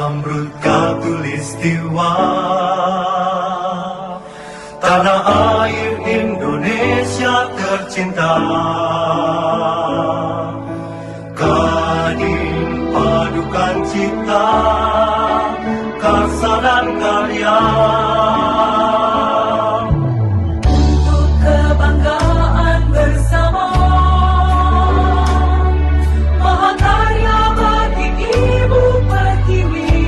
Zamrud Khatulistiwa, tanah air Indonesia tercinta. Kadin padukan cipta, karsa dan karya. Untuk kebanggaan bersama, mahakarya bagi Ibu Pertiwi.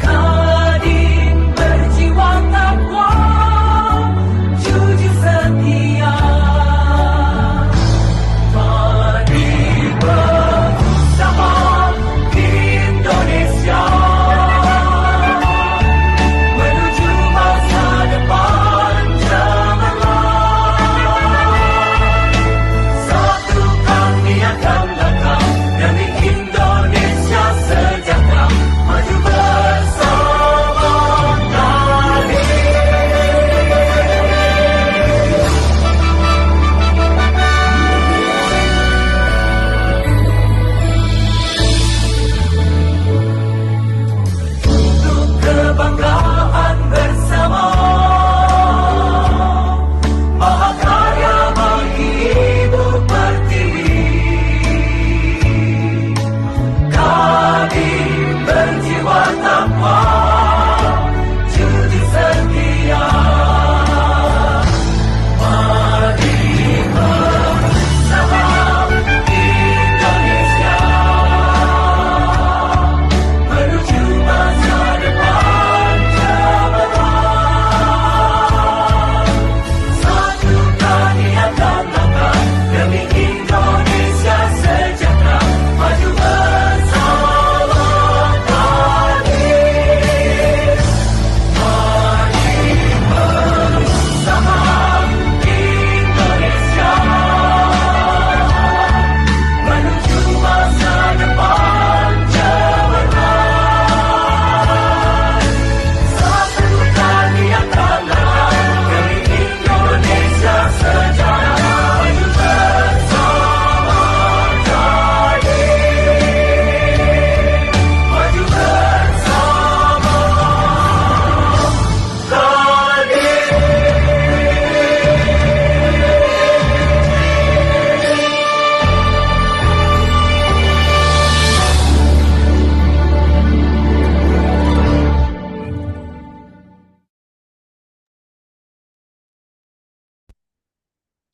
Kadin berjiwa takwa, jujur setia. Mari bersama Indonesia menuju masa depan cemerlang. Satukan niatkan langkah demi Indonesia sejahtera, maju bersama kami. Untuk kebanggaan bersama, mahakarya bagi Ibu Pertiwi. Kadin berjiwa takwa, jujur setia. Mari bersama Indonesia menuju masa depan cemerlang. Satukan niatkan langkah demi Indonesia sejahtera, maju bersama kami. Mari bersama Indonesia menuju masa depan cemerlang. Satukan niatkan langkah demi Indonesia sejahtera, maju bersama kami. Maju bersama kami.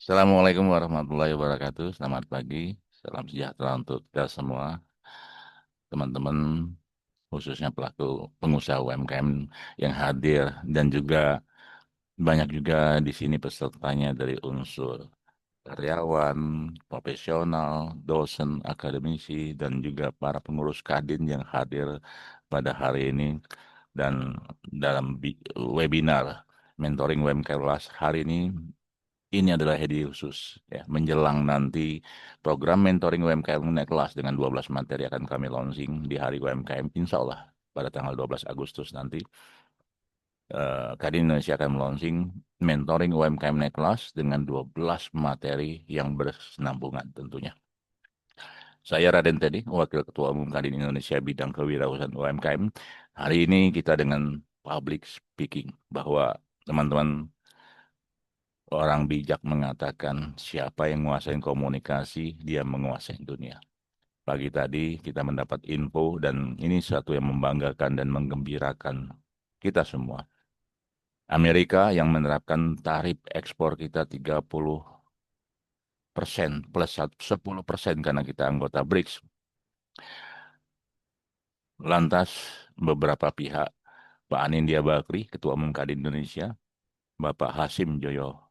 Assalamualaikum warahmatullahi wabarakatuh. Selamat pagi, salam sejahtera untuk kita semua, teman-teman, khususnya pelaku pengusaha UMKM yang hadir dan juga banyak juga di sini pesertanya dari unsur karyawan, profesional, dosen, akademisi, dan juga para pengurus Kadin yang hadir pada hari ini dan dalam webinar mentoring UMKM kelas hari ini. Ini adalah hadiah khusus ya, menjelang nanti program mentoring UMKM naik kelas dengan 12 materi akan kami launching di hari UMKM, insya Allah pada tanggal 12 Agustus nanti. Kadin Indonesia akan launching mentoring UMKM naik kelas dengan 12 materi yang bersenambungan tentunya. Saya Raden Teddy, Wakil Ketua Umum Kadin Indonesia bidang kewirausahaan UMKM. Hari ini kita dengan public speaking, bahwa teman-teman, orang bijak mengatakan siapa yang menguasai komunikasi, dia menguasai dunia. Pagi tadi kita mendapat info dan ini satu yang membanggakan dan menggembirakan kita semua. Amerika yang menerapkan tarif ekspor kita 30% plus 10% karena kita anggota BRICS. Lantas beberapa pihak, Pak Anindya Bakri, Ketua Umum Kadin Indonesia, Bapak Hasim Joyo,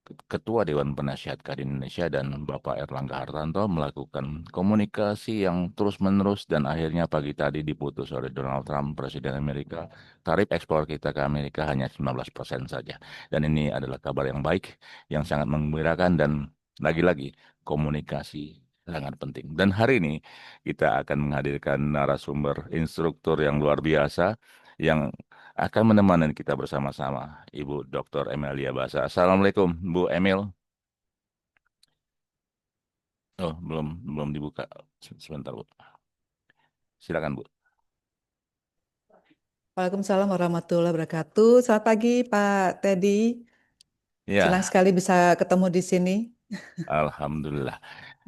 Ketua Dewan Penasihat Kadin Indonesia, dan Bapak Erlangga Hartanto melakukan komunikasi yang terus-menerus dan akhirnya pagi tadi diputus oleh Donald Trump, Presiden Amerika. Tarif ekspor kita ke Amerika hanya 19% saja. Dan ini adalah kabar yang baik, yang sangat menggembirakan, dan lagi-lagi komunikasi sangat penting. Dan hari ini kita akan menghadirkan narasumber instruktur yang luar biasa yang akan menemani kita bersama-sama, Ibu Dr. Emilia Basa. Assalamualaikum, Bu Emil. Oh, belum belum dibuka. Sebentar, Bu. Silakan, Bu. Waalaikumsalam warahmatullahi wabarakatuh. Selamat pagi, Pak Teddy. Senang Ya, sekali bisa ketemu di sini. Alhamdulillah.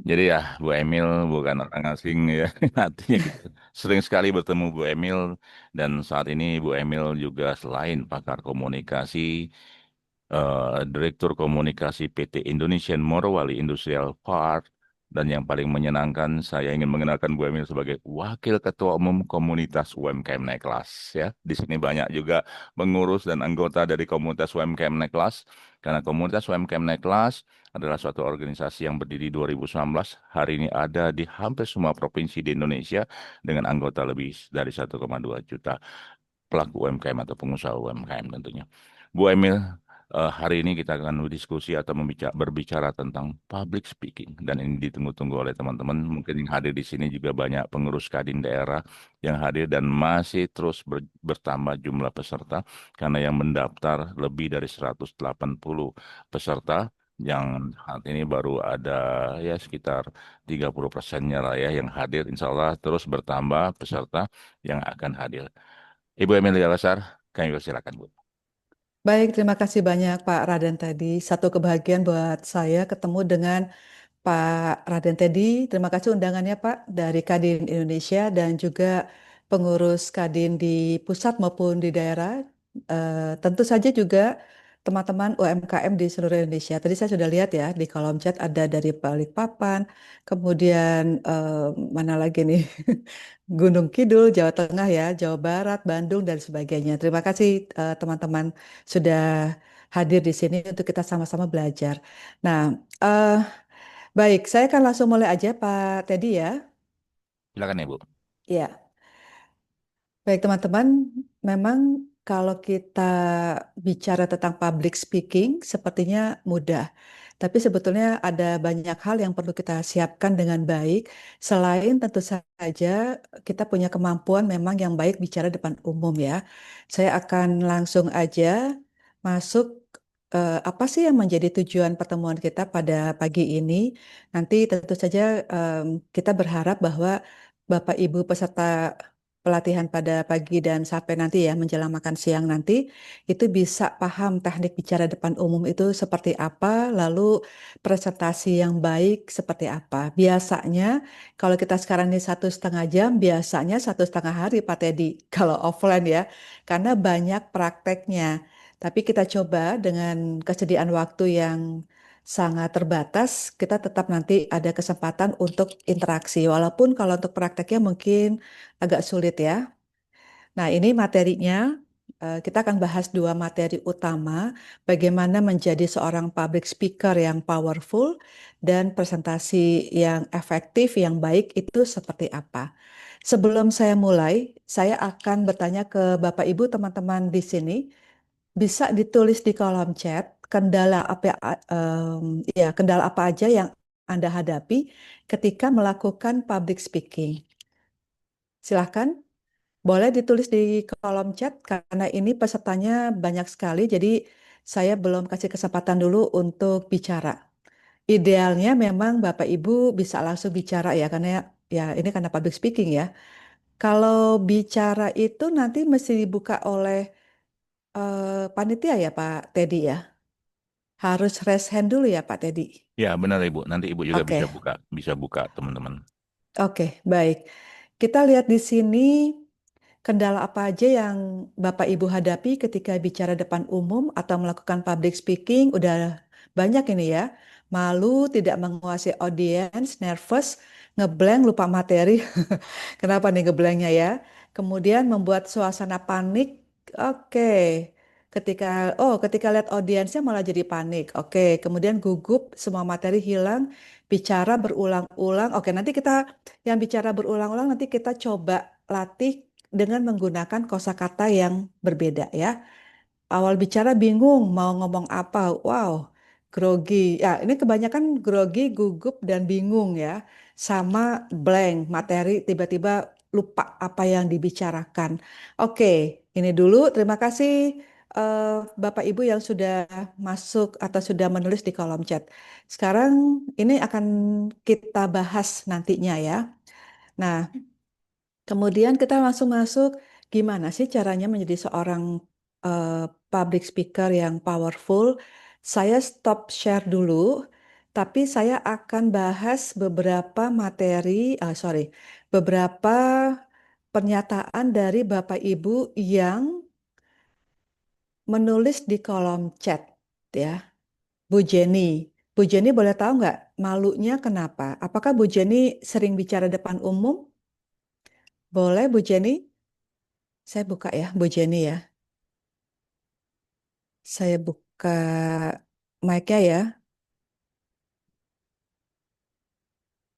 Jadi ya, Bu Emil bukan orang asing ya. Artinya kita sering sekali bertemu Bu Emil dan saat ini Bu Emil juga selain pakar komunikasi, Direktur Komunikasi PT Indonesian Morowali Industrial Park, dan yang paling menyenangkan saya ingin mengenalkan Bu Emil sebagai Wakil Ketua Umum Komunitas UMKM Naik Kelas ya. Di sini banyak juga pengurus dan anggota dari komunitas UMKM Naik Kelas karena komunitas UMKM Naik Kelas adalah suatu organisasi yang berdiri 2019, hari ini ada di hampir semua provinsi di Indonesia dengan anggota lebih dari 1,2 juta pelaku UMKM atau pengusaha UMKM tentunya. Bu Emil, hari ini kita akan berdiskusi atau berbicara tentang public speaking dan ini ditunggu-tunggu oleh teman-teman. Mungkin yang hadir di sini juga banyak pengurus Kadin daerah yang hadir dan masih terus bertambah jumlah peserta karena yang mendaftar lebih dari 180 peserta yang saat ini baru ada ya sekitar 30%-nya lah ya yang hadir. Insya Allah terus bertambah peserta yang akan hadir. Ibu Emilia Lasar, kami persilakan, Bu. Baik, terima kasih banyak Pak Raden tadi. Satu kebahagiaan buat saya ketemu dengan Pak Raden Teddy. Terima kasih undangannya Pak dari Kadin Indonesia dan juga pengurus Kadin di pusat maupun di daerah. Tentu saja juga teman-teman UMKM di seluruh Indonesia. Tadi saya sudah lihat ya di kolom chat ada dari Balikpapan, kemudian mana lagi nih? Gunung Kidul, Jawa Tengah ya, Jawa Barat, Bandung dan sebagainya. Terima kasih teman-teman sudah hadir di sini untuk kita sama-sama belajar. Nah, eh, baik, saya akan langsung mulai aja Pak Teddy ya. Silakan ya, Bu. Ya, baik teman-teman, memang kalau kita bicara tentang public speaking sepertinya mudah. Tapi sebetulnya ada banyak hal yang perlu kita siapkan dengan baik. Selain tentu saja kita punya kemampuan memang yang baik bicara depan umum ya. Saya akan langsung aja masuk apa sih yang menjadi tujuan pertemuan kita pada pagi ini. Nanti tentu saja em, kita berharap bahwa Bapak Ibu peserta pelatihan pada pagi dan sampai nanti ya menjelang makan siang nanti itu bisa paham teknik bicara depan umum itu seperti apa, lalu presentasi yang baik seperti apa. Biasanya kalau kita sekarang ini 1,5 jam, biasanya 1,5 hari Pak Teddy kalau offline ya, karena banyak prakteknya. Tapi kita coba dengan kesediaan waktu yang sangat terbatas, kita tetap nanti ada kesempatan untuk interaksi. Walaupun kalau untuk prakteknya mungkin agak sulit ya. Nah, ini materinya. Kita akan bahas dua materi utama, bagaimana menjadi seorang public speaker yang powerful dan presentasi yang efektif, yang baik itu seperti apa. Sebelum saya mulai, saya akan bertanya ke Bapak Ibu teman-teman di sini, bisa ditulis di kolom chat kendala apa ya, kendala apa aja yang Anda hadapi ketika melakukan public speaking. Silahkan. Boleh ditulis di kolom chat karena ini pesertanya banyak sekali, jadi saya belum kasih kesempatan dulu untuk bicara. Idealnya memang Bapak Ibu bisa langsung bicara ya, karena ya ini karena public speaking ya. Kalau bicara itu nanti mesti dibuka oleh panitia ya Pak Teddy ya. Harus raise hand dulu ya Pak Teddy. Ya, benar Ibu. Nanti Ibu juga Oke, bisa buka teman-teman. oke, baik. Kita lihat di sini. Kendala apa aja yang Bapak Ibu hadapi ketika bicara depan umum atau melakukan public speaking? Udah banyak ini ya. Malu, tidak menguasai audiens, nervous, ngeblank, lupa materi. Kenapa nih ngeblanknya ya? Kemudian membuat suasana panik. Oke. Ketika lihat audiensnya malah jadi panik. Oke. Kemudian gugup, semua materi hilang, bicara berulang-ulang. Oke, nanti kita yang bicara berulang-ulang nanti kita coba latih dengan menggunakan kosakata yang berbeda ya. Awal bicara bingung mau ngomong apa. Wow, grogi. Ya, ini kebanyakan grogi, gugup, dan bingung ya. Sama blank, materi tiba-tiba lupa apa yang dibicarakan. Oke, ini dulu. Terima kasih Bapak Ibu yang sudah masuk atau sudah menulis di kolom chat. Sekarang ini akan kita bahas nantinya ya. Nah, kemudian kita langsung masuk, gimana sih caranya menjadi seorang eh, public speaker yang powerful? Saya stop share dulu, tapi saya akan bahas beberapa materi, beberapa pernyataan dari Bapak Ibu yang menulis di kolom chat, ya. Bu Jenny, Bu Jenny boleh tahu nggak malunya kenapa? Apakah Bu Jenny sering bicara depan umum? Boleh, Bu Jenny? Saya buka ya, Bu Jenny ya. Saya buka mic-nya ya.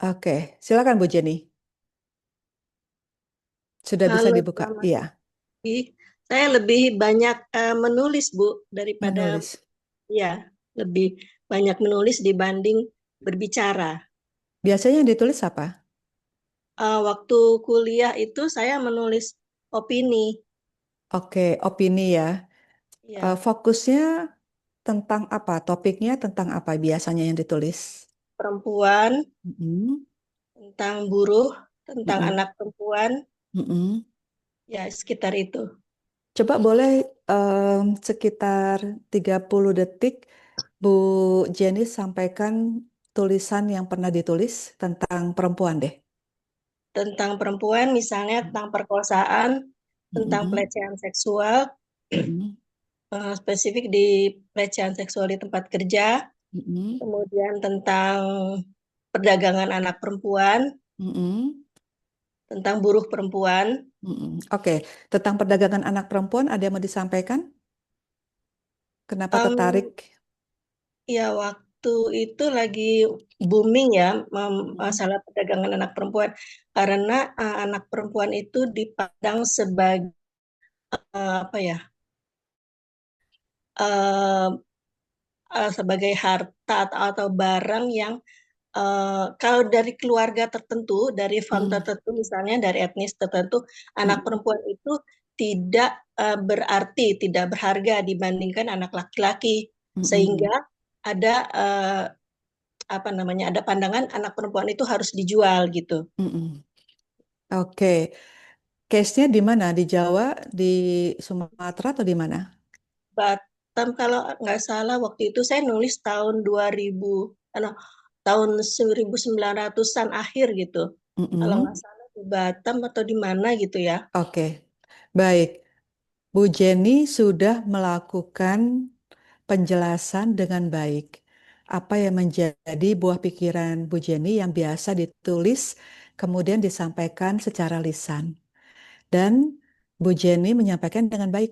Oke, silakan Bu Jenny. Sudah bisa Halo, dibuka? selamat Iya, pagi. Saya lebih banyak menulis, Bu, daripada menulis. ya, lebih banyak menulis dibanding berbicara. Biasanya yang ditulis apa? Waktu kuliah itu saya menulis opini, Oke, opini ya. ya, Fokusnya tentang apa? Topiknya tentang apa biasanya yang ditulis? perempuan, Mm-mm, tentang buruh, tentang mm-mm, anak perempuan, mm-mm. ya sekitar itu. Coba boleh sekitar 30 detik Bu Jenny sampaikan tulisan yang pernah ditulis tentang perempuan deh. Tentang perempuan, misalnya tentang perkosaan, tentang Mm-mm, pelecehan seksual, mm-mm, spesifik di pelecehan seksual di tempat kerja, mm-mm, kemudian tentang perdagangan anak perempuan, mm-mm, tentang buruh perempuan. mm-mm. Oke, tentang perdagangan anak perempuan ada yang mau disampaikan? Kenapa tertarik? Em, ya waktu itu lagi booming ya Mm-mm, masalah perdagangan anak perempuan karena anak perempuan itu dipandang sebagai apa ya eh, sebagai harta atau barang yang kalau dari keluarga tertentu, dari fam mm-mm, tertentu, misalnya dari etnis tertentu, anak mm-mm, perempuan itu tidak berarti, tidak berharga dibandingkan anak laki-laki, mm-mm, sehingga ada apa namanya, ada pandangan anak perempuan itu harus dijual gitu. mm-mm. Oke, case-nya di mana? Di Jawa, di Sumatera atau di mana? Batam kalau nggak salah waktu itu saya nulis tahun 2000, ano, tahun 1900-an akhir gitu. Kalau nggak Mm-mm. salah di Batam atau di mana gitu ya. Oke, baik. Bu Jenny sudah melakukan penjelasan dengan baik. Apa yang menjadi buah pikiran Bu Jenny yang biasa ditulis, kemudian disampaikan secara lisan. Dan Bu Jenny menyampaikan dengan baik.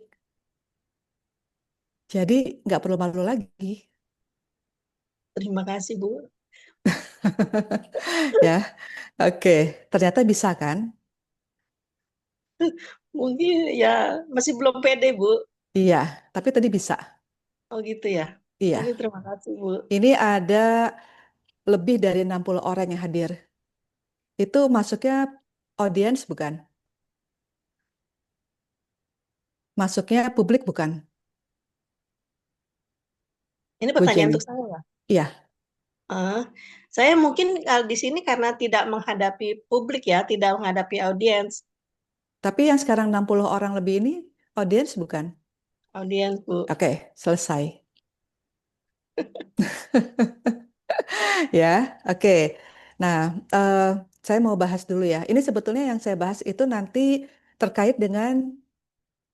Jadi nggak perlu malu lagi. Terima kasih Bu. Ya, oke. Ternyata bisa kan? Mungkin ya masih belum pede, Bu. Iya, tapi tadi bisa. Oh gitu ya. Tapi Iya. terima kasih, Bu. Ini ada lebih dari 60 orang yang hadir. Itu masuknya audiens bukan? Masuknya publik bukan? Ini Bu pertanyaan Jenny. untuk saya ya. Iya, Ah, saya mungkin di sini karena tidak menghadapi publik ya, tidak menghadapi audiens. tapi yang sekarang 60 orang lebih ini audiens bukan? Audiens, Bu. Oke, selesai. Ya, oke. Nah, eh, saya mau bahas dulu ya. Ini sebetulnya yang saya bahas itu nanti terkait dengan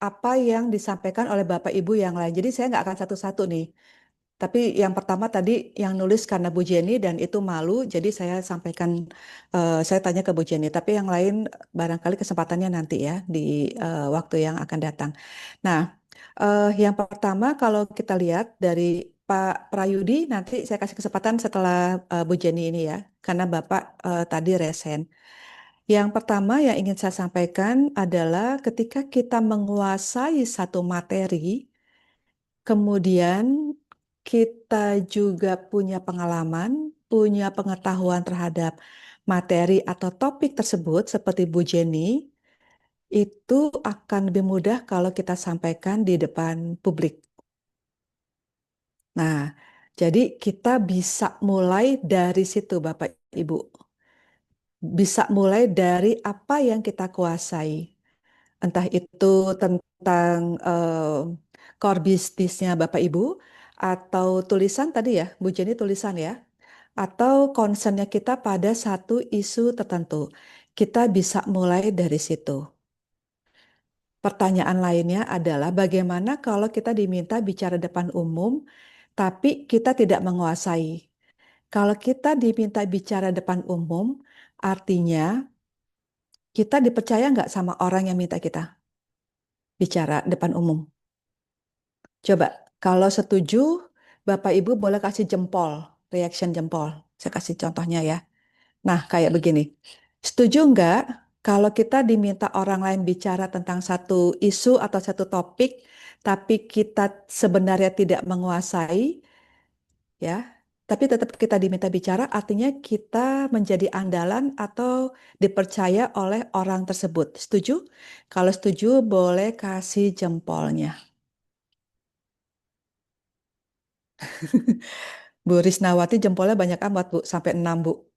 apa yang disampaikan oleh Bapak Ibu yang lain. Jadi saya nggak akan satu-satu nih. Tapi yang pertama tadi yang nulis karena Bu Jenny dan itu malu, jadi saya sampaikan, saya tanya ke Bu Jenny. Tapi yang lain barangkali kesempatannya nanti ya di waktu yang akan datang. Nah, yang pertama kalau kita lihat dari Pak Prayudi, nanti saya kasih kesempatan setelah Bu Jenny ini ya, karena Bapak tadi resen. Yang pertama yang ingin saya sampaikan adalah ketika kita menguasai satu materi, kemudian kita juga punya pengalaman, punya pengetahuan terhadap materi atau topik tersebut seperti Bu Jenny, itu akan lebih mudah kalau kita sampaikan di depan publik. Nah, jadi kita bisa mulai dari situ, Bapak Ibu. Bisa mulai dari apa yang kita kuasai. Entah itu tentang core bisnisnya Bapak Ibu, atau tulisan tadi ya, Bu Jenny tulisan ya, atau concernnya kita pada satu isu tertentu. Kita bisa mulai dari situ. Pertanyaan lainnya adalah bagaimana kalau kita diminta bicara depan umum, tapi kita tidak menguasai. Kalau kita diminta bicara depan umum, artinya kita dipercaya nggak sama orang yang minta kita bicara depan umum? Coba, kalau setuju, Bapak Ibu boleh kasih jempol, reaction jempol. Saya kasih contohnya ya. Nah, kayak begini. Setuju nggak kalau kita diminta orang lain bicara tentang satu isu atau satu topik, tapi kita sebenarnya tidak menguasai, ya, tapi tetap kita diminta bicara, artinya kita menjadi andalan atau dipercaya oleh orang tersebut. Setuju? Kalau setuju, boleh kasih jempolnya. Bu Risnawati jempolnya banyak amat, Bu, sampai 6, Bu.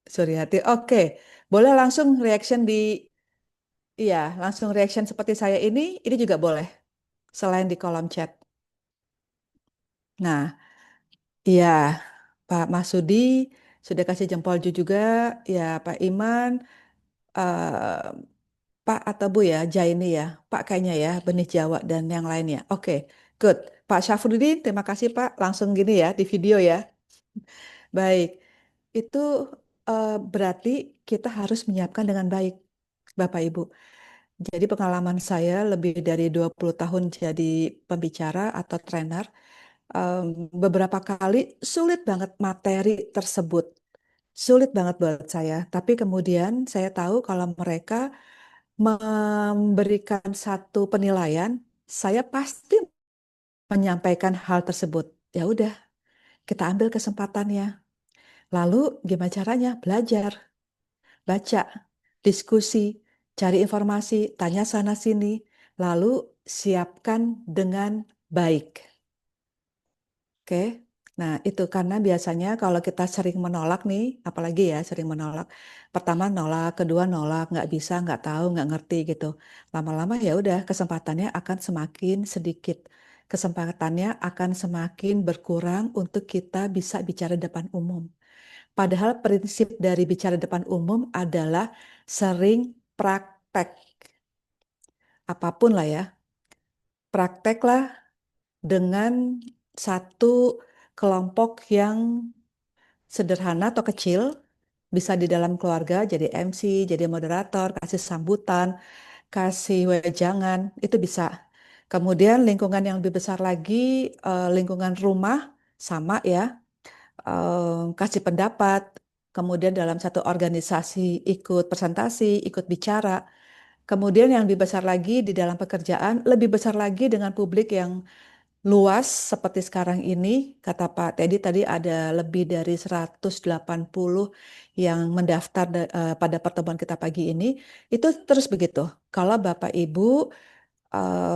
Suryati, oke. Boleh langsung reaction iya, langsung reaction seperti saya ini juga boleh, selain di kolom chat. Nah, iya, Pak Masudi sudah kasih jempol juga, ya Pak Iman, eh, Pak atau Bu ya, Jaini ya, Pak kayaknya ya, Benih Jawa dan yang lainnya. Oke, good. Pak Syafruddin, terima kasih Pak, langsung gini ya di video ya. Baik, itu berarti kita harus menyiapkan dengan baik, Bapak Ibu. Jadi pengalaman saya lebih dari 20 tahun jadi pembicara atau trainer, em, beberapa kali sulit banget materi tersebut. Sulit banget buat saya. Tapi kemudian saya tahu kalau mereka memberikan satu penilaian, saya pasti menyampaikan hal tersebut. Ya udah, kita ambil kesempatannya. Lalu gimana caranya? Belajar, baca, diskusi, cari informasi, tanya sana sini, lalu siapkan dengan baik. Oke. Nah, itu karena biasanya kalau kita sering menolak nih, apalagi ya sering menolak. Pertama nolak, kedua nolak, nggak bisa, nggak tahu, nggak ngerti gitu. Lama-lama ya udah kesempatannya akan semakin sedikit. Kesempatannya akan semakin berkurang untuk kita bisa bicara depan umum. Padahal prinsip dari bicara depan umum adalah sering praktek. Apapun lah ya, prakteklah dengan satu kelompok yang sederhana atau kecil, bisa di dalam keluarga jadi MC, jadi moderator, kasih sambutan, kasih wejangan, itu bisa. Kemudian lingkungan yang lebih besar lagi, lingkungan rumah, sama ya, kasih pendapat, kemudian dalam satu organisasi ikut presentasi, ikut bicara. Kemudian yang lebih besar lagi di dalam pekerjaan, lebih besar lagi dengan publik yang luas seperti sekarang ini, kata Pak Teddy tadi ada lebih dari 180 yang mendaftar pada pertemuan kita pagi ini, itu terus begitu. Kalau Bapak Ibu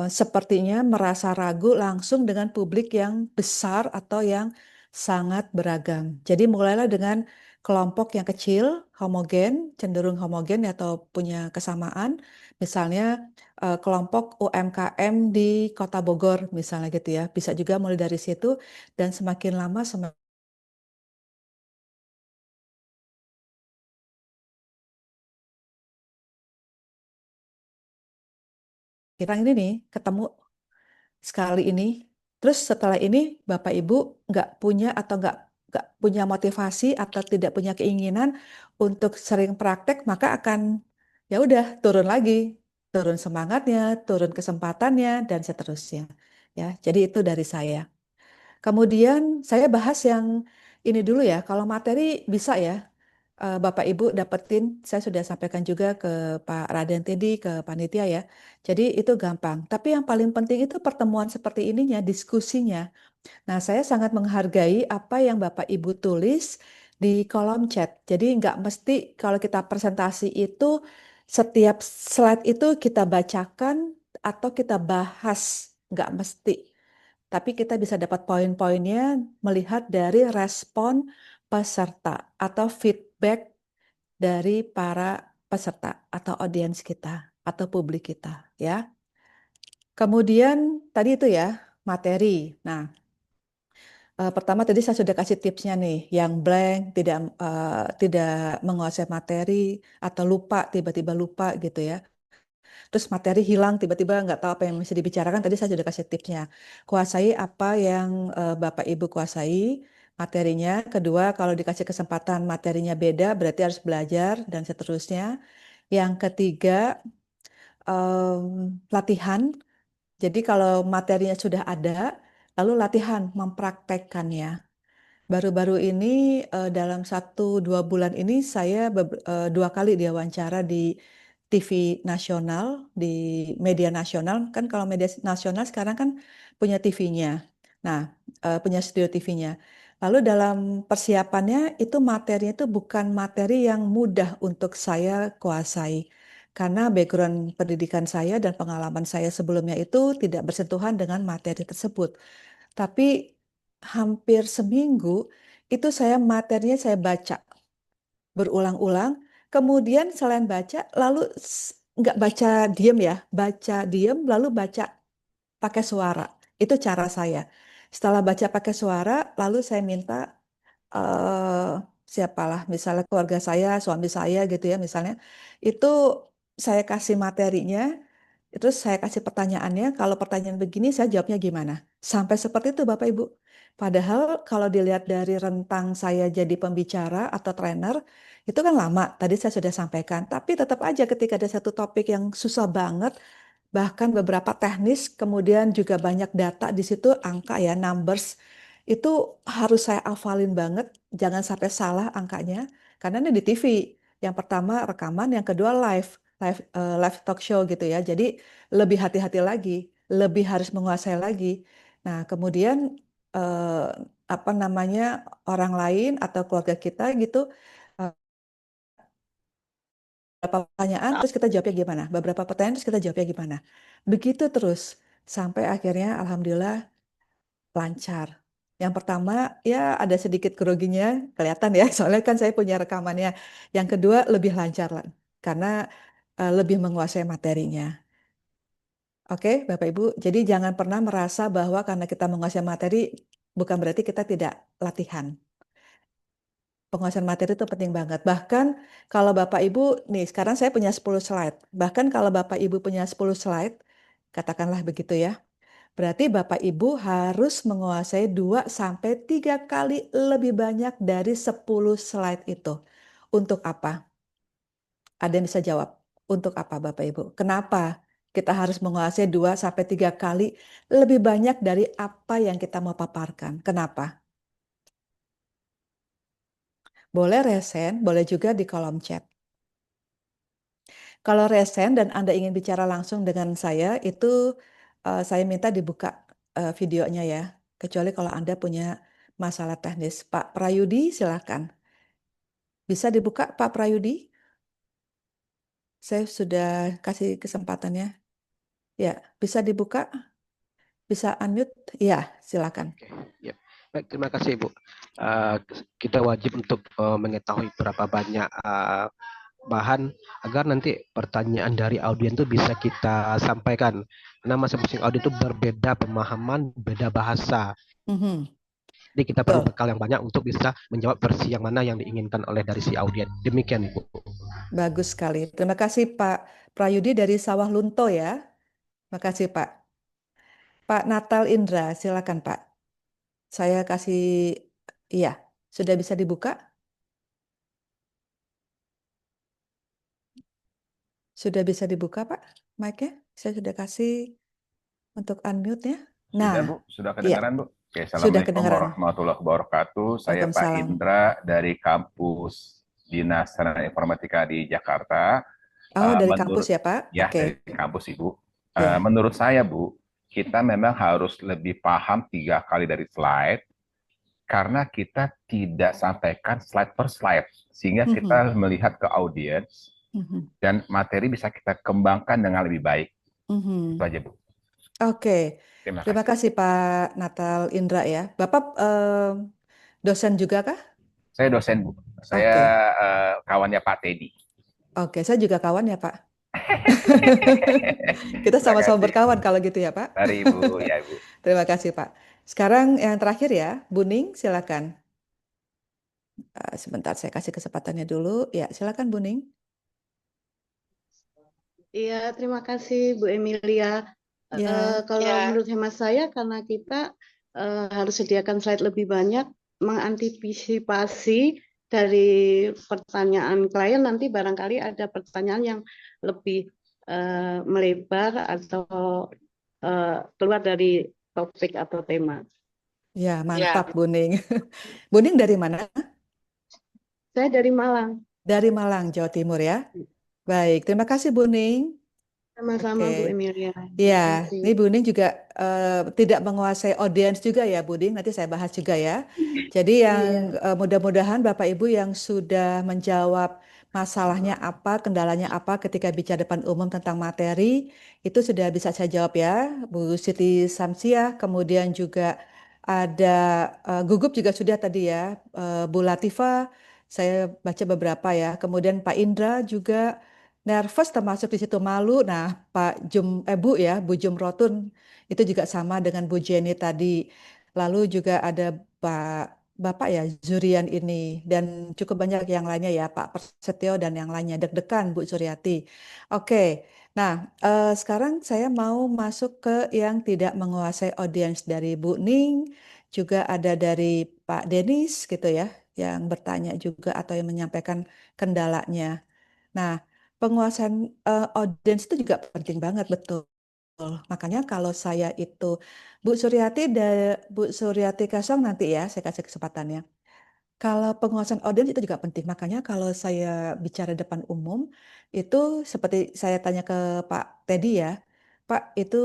sepertinya merasa ragu langsung dengan publik yang besar atau yang sangat beragam. Jadi mulailah dengan kelompok yang kecil, homogen, cenderung homogen atau punya kesamaan. Misalnya kelompok UMKM di Kota Bogor misalnya gitu ya. Bisa juga mulai dari situ dan semakin lama semakin ini nih ketemu sekali ini. Terus setelah ini Bapak Ibu nggak punya atau nggak punya motivasi atau tidak punya keinginan untuk sering praktek, maka akan ya udah turun lagi, turun semangatnya, turun kesempatannya dan seterusnya. Ya, jadi itu dari saya. Kemudian saya bahas yang ini dulu ya. Kalau materi bisa ya, Bapak Ibu dapetin, saya sudah sampaikan juga ke Pak Raden tadi, ke panitia ya. Jadi itu gampang. Tapi yang paling penting itu pertemuan seperti ininya, diskusinya. Nah, saya sangat menghargai apa yang Bapak Ibu tulis di kolom chat. Jadi nggak mesti kalau kita presentasi itu setiap slide itu kita bacakan atau kita bahas, nggak mesti. Tapi kita bisa dapat poin-poinnya melihat dari respon peserta atau feedback dari para peserta atau audiens kita atau publik kita, ya. Kemudian tadi itu ya materi. Nah, pertama tadi saya sudah kasih tipsnya nih, yang blank, tidak menguasai materi atau lupa, tiba-tiba lupa gitu ya. Terus materi hilang, tiba-tiba nggak tahu apa yang mesti dibicarakan. Tadi saya sudah kasih tipsnya. Kuasai apa yang Bapak Ibu kuasai materinya. Kedua, kalau dikasih kesempatan materinya beda, berarti harus belajar dan seterusnya. Yang ketiga, latihan. Jadi kalau materinya sudah ada, lalu latihan mempraktekkannya. Baru-baru ini dalam 1-2 bulan ini saya 2 kali diwawancara di TV nasional, di media nasional. Kan kalau media nasional sekarang kan punya TV-nya. Nah, punya studio TV-nya. Lalu dalam persiapannya itu materinya itu bukan materi yang mudah untuk saya kuasai. Karena background pendidikan saya dan pengalaman saya sebelumnya itu tidak bersentuhan dengan materi tersebut. Tapi hampir seminggu itu materinya saya baca berulang-ulang. Kemudian selain baca, lalu nggak baca diem ya, baca diem lalu baca pakai suara. Itu cara saya. Setelah baca pakai suara, lalu saya minta eh siapalah, misalnya keluarga saya, suami saya gitu ya, misalnya, itu saya kasih materinya, terus saya kasih pertanyaannya, kalau pertanyaan begini saya jawabnya gimana? Sampai seperti itu Bapak Ibu. Padahal kalau dilihat dari rentang saya jadi pembicara atau trainer, itu kan lama, tadi saya sudah sampaikan. Tapi tetap aja ketika ada satu topik yang susah banget, bahkan beberapa teknis, kemudian juga banyak data di situ, angka ya, numbers, itu harus saya hafalin banget, jangan sampai salah angkanya, karena ini di TV. Yang pertama rekaman, yang kedua live talk show gitu ya. Jadi lebih hati-hati lagi, lebih harus menguasai lagi. Nah, kemudian eh, apa namanya, orang lain atau keluarga kita gitu, eh, beberapa pertanyaan terus kita jawabnya gimana? Beberapa pertanyaan terus kita jawabnya gimana? Begitu terus sampai akhirnya alhamdulillah lancar. Yang pertama ya ada sedikit groginya kelihatan ya, soalnya kan saya punya rekamannya. Yang kedua lebih lancar lah, karena lebih menguasai materinya. Oke, Bapak Ibu. Jadi jangan pernah merasa bahwa karena kita menguasai materi bukan berarti kita tidak latihan. Penguasaan materi itu penting banget. Bahkan kalau Bapak Ibu, nih sekarang saya punya 10 slide. Bahkan kalau Bapak Ibu punya 10 slide, katakanlah begitu ya. Berarti Bapak Ibu harus menguasai 2 sampai 3 kali lebih banyak dari 10 slide itu. Untuk apa? Ada yang bisa jawab? Untuk apa Bapak Ibu? Kenapa kita harus menguasai 2 sampai 3 kali lebih banyak dari apa yang kita mau paparkan? Kenapa? Boleh resen, boleh juga di kolom chat. Kalau resen dan Anda ingin bicara langsung dengan saya, itu saya minta dibuka videonya ya. Kecuali kalau Anda punya masalah teknis. Pak Prayudi, silakan. Bisa dibuka Pak Prayudi? Saya sudah kasih kesempatannya. Ya, bisa dibuka? Bisa unmute? Ya, silakan. Oke, ya. Baik, terima kasih Ibu. Kita wajib untuk mengetahui berapa banyak bahan agar nanti pertanyaan dari audiens itu bisa kita sampaikan. Karena masing-masing audiens itu berbeda pemahaman, beda bahasa. Jadi kita perlu Betul. bekal yang banyak untuk bisa menjawab versi yang mana yang diinginkan oleh dari si audiens. Demikian Ibu. Bagus sekali. Terima kasih Pak Prayudi dari Sawah Lunto ya. Terima kasih Pak. Pak Natal Indra, silakan Pak. Saya kasih, iya, sudah bisa dibuka? Sudah bisa dibuka Pak mic-nya? Saya sudah kasih untuk unmute-nya. Nah, Sudah Bu, sudah iya, kedengaran Bu? Oke, sudah Assalamualaikum kedengaran. warahmatullahi wabarakatuh. Saya Pak Waalaikumsalam. Indra dari kampus Dinas Sarana Informatika di Jakarta. Oh, dari Menurut kampus ya Pak? ya Oke. dari kampus Ibu. Ya. Menurut saya Bu, kita memang harus lebih paham 3 kali dari slide karena kita tidak sampaikan slide per slide sehingga kita melihat ke audiens Mhm. dan materi bisa kita kembangkan dengan lebih baik. Mhm. Itu aja, Bu. Oke, Terima terima kasih. kasih Pak Natal Indra ya. Bapak dosen juga kah? Saya dosen, Bu. Saya Oke, kawannya Pak Teddy. oke, saya juga kawan ya Pak. Kita Terima sama-sama kasih. berkawan kalau gitu ya Pak. Mari, Bu. Ya, Bu. Terima kasih Pak. Sekarang yang terakhir ya, Bu Ning, silakan. Sebentar saya kasih kesempatannya dulu. Ya, silakan Bu Ning. Iya, terima kasih Bu Emilia. Ya, Kalau menurut hemat saya, karena kita harus sediakan slide lebih banyak, mengantisipasi dari pertanyaan klien, nanti barangkali ada pertanyaan yang lebih melebar atau keluar dari topik atau tema. ya mantap Bu Ning. Bu Ning dari mana? Saya dari Malang. Dari Malang, Jawa Timur ya. Baik, terima kasih Bu Ning. Sama-sama Oke. Bu Emilia. Iya, Terima kasih. ini Bu Ning juga tidak menguasai audiens juga ya Bu Ning, nanti saya bahas juga ya. Jadi yang Iya. mudah-mudahan Bapak Ibu yang sudah menjawab masalahnya apa, kendalanya apa ketika bicara depan umum tentang materi, itu sudah bisa saya jawab ya. Bu Siti Samsiah, kemudian juga ada Gugup juga sudah tadi ya, Bu Latifah, saya baca beberapa ya. Kemudian Pak Indra juga nervous termasuk di situ malu. Nah, Bu ya, Bu Jumrotun itu juga sama dengan Bu Jenny tadi. Lalu juga ada Bapak ya Zurian ini dan cukup banyak yang lainnya ya Pak Prasetyo dan yang lainnya. Deg-degan Bu Suryati. Oke. Nah, sekarang saya mau masuk ke yang tidak menguasai audiens dari Bu Ning, juga ada dari Pak Denis gitu ya, yang bertanya juga atau yang menyampaikan kendalanya. Nah, penguasaan audiens itu juga penting banget, betul. Makanya kalau saya itu Bu Suryati Kasong nanti ya, saya kasih kesempatannya. Kalau penguasaan audiens itu juga penting. Makanya kalau saya bicara depan umum, itu seperti saya tanya ke Pak Teddy ya, Pak itu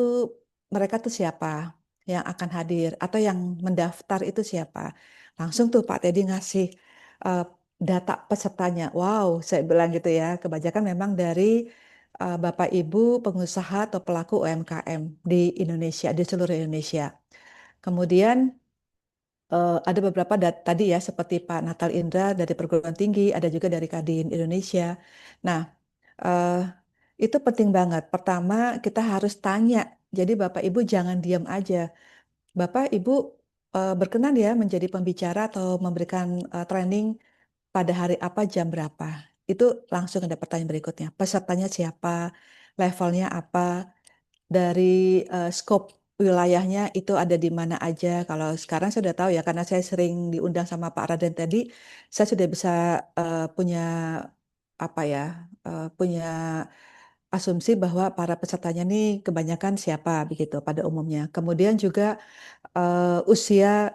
mereka tuh siapa yang akan hadir atau yang mendaftar itu siapa? Langsung tuh Pak Teddy ngasih eh, data pesertanya. Wow, saya bilang gitu ya. Kebanyakan memang dari Bapak Ibu pengusaha atau pelaku UMKM di Indonesia, di seluruh Indonesia. Kemudian ada beberapa tadi ya seperti Pak Natal Indra dari perguruan tinggi, ada juga dari Kadin Indonesia. Nah, eh, itu penting banget. Pertama, kita harus tanya. Jadi Bapak Ibu jangan diam aja. Bapak Ibu berkenan ya menjadi pembicara atau memberikan training pada hari apa, jam berapa. Itu langsung ada pertanyaan berikutnya. Pesertanya siapa, levelnya apa, dari scope wilayahnya itu ada di mana aja. Kalau sekarang saya sudah tahu ya, karena saya sering diundang sama Pak Raden tadi, saya sudah bisa punya apa ya, punya asumsi bahwa para pesertanya ini kebanyakan siapa begitu pada umumnya. Kemudian juga usia,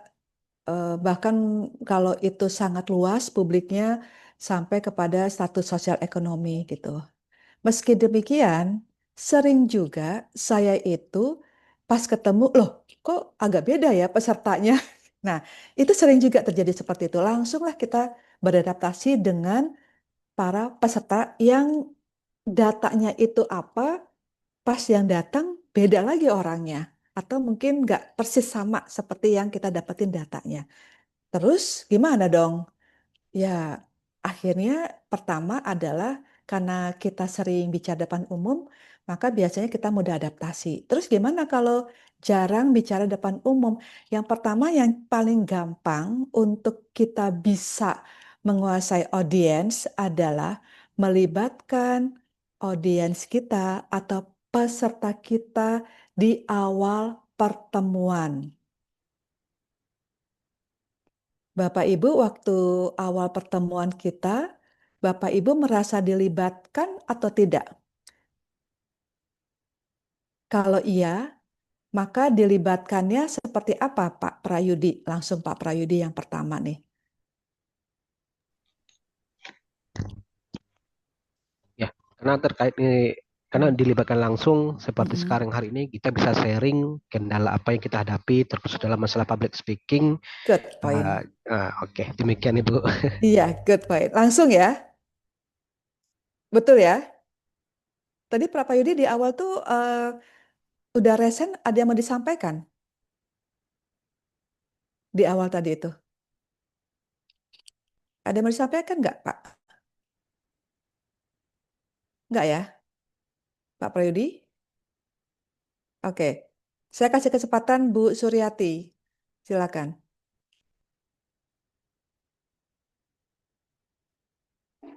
bahkan kalau itu sangat luas publiknya sampai kepada status sosial ekonomi gitu. Meski demikian, sering juga saya itu pas ketemu, loh kok agak beda ya pesertanya. Nah, itu sering juga terjadi seperti itu. Langsunglah kita beradaptasi dengan para peserta yang datanya itu apa, pas yang datang beda lagi orangnya. Atau mungkin nggak persis sama seperti yang kita dapetin datanya. Terus gimana dong? Ya, akhirnya pertama adalah karena kita sering bicara depan umum, maka biasanya kita mudah adaptasi. Terus gimana kalau jarang bicara depan umum? Yang pertama yang paling gampang untuk kita bisa menguasai audiens adalah melibatkan audiens kita atau peserta kita di awal pertemuan. Bapak Ibu, waktu awal pertemuan kita, Bapak Ibu merasa dilibatkan atau tidak? Kalau iya, maka dilibatkannya seperti apa, Pak Prayudi? Langsung Pak Prayudi yang pertama nih. Ya, karena terkait ini, karena dilibatkan langsung seperti sekarang hari ini, kita bisa sharing kendala apa yang kita hadapi terkhusus dalam masalah public speaking. Good point. Oke, demikian Ibu. Iya, good point. Langsung ya. Betul ya? Tadi Pak Payudi di awal tuh udah resen ada yang mau disampaikan di awal tadi itu. Ada yang mau disampaikan nggak, Pak? Nggak ya, Pak Prayudi? Oke. Saya kasih kesempatan Bu Suryati. Silakan.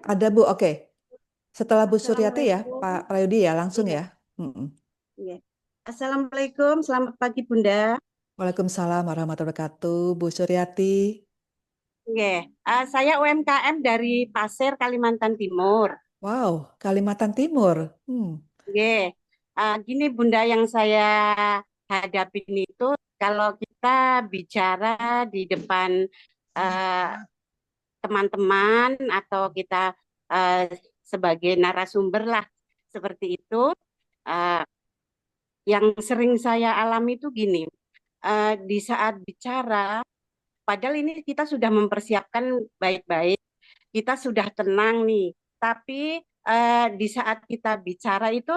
Ada Bu, oke. Setelah Bu Suryati ya, Assalamualaikum. Pak Prayudi ya, langsung Iya, ya. Mm-mm. iya. Assalamualaikum, selamat pagi Bunda. Waalaikumsalam warahmatullahi wabarakatuh, Bu Suryati. Iya, saya UMKM dari Pasir, Kalimantan Timur. Wow, Kalimantan Timur. Iya, gini Bunda yang saya hadapin itu kalau kita bicara di depan eh, teman-teman atau kita eh, sebagai narasumber lah seperti itu, eh, yang sering saya alami itu gini, di saat bicara. Padahal ini kita sudah mempersiapkan baik-baik, kita sudah tenang nih. Tapi di saat kita bicara itu,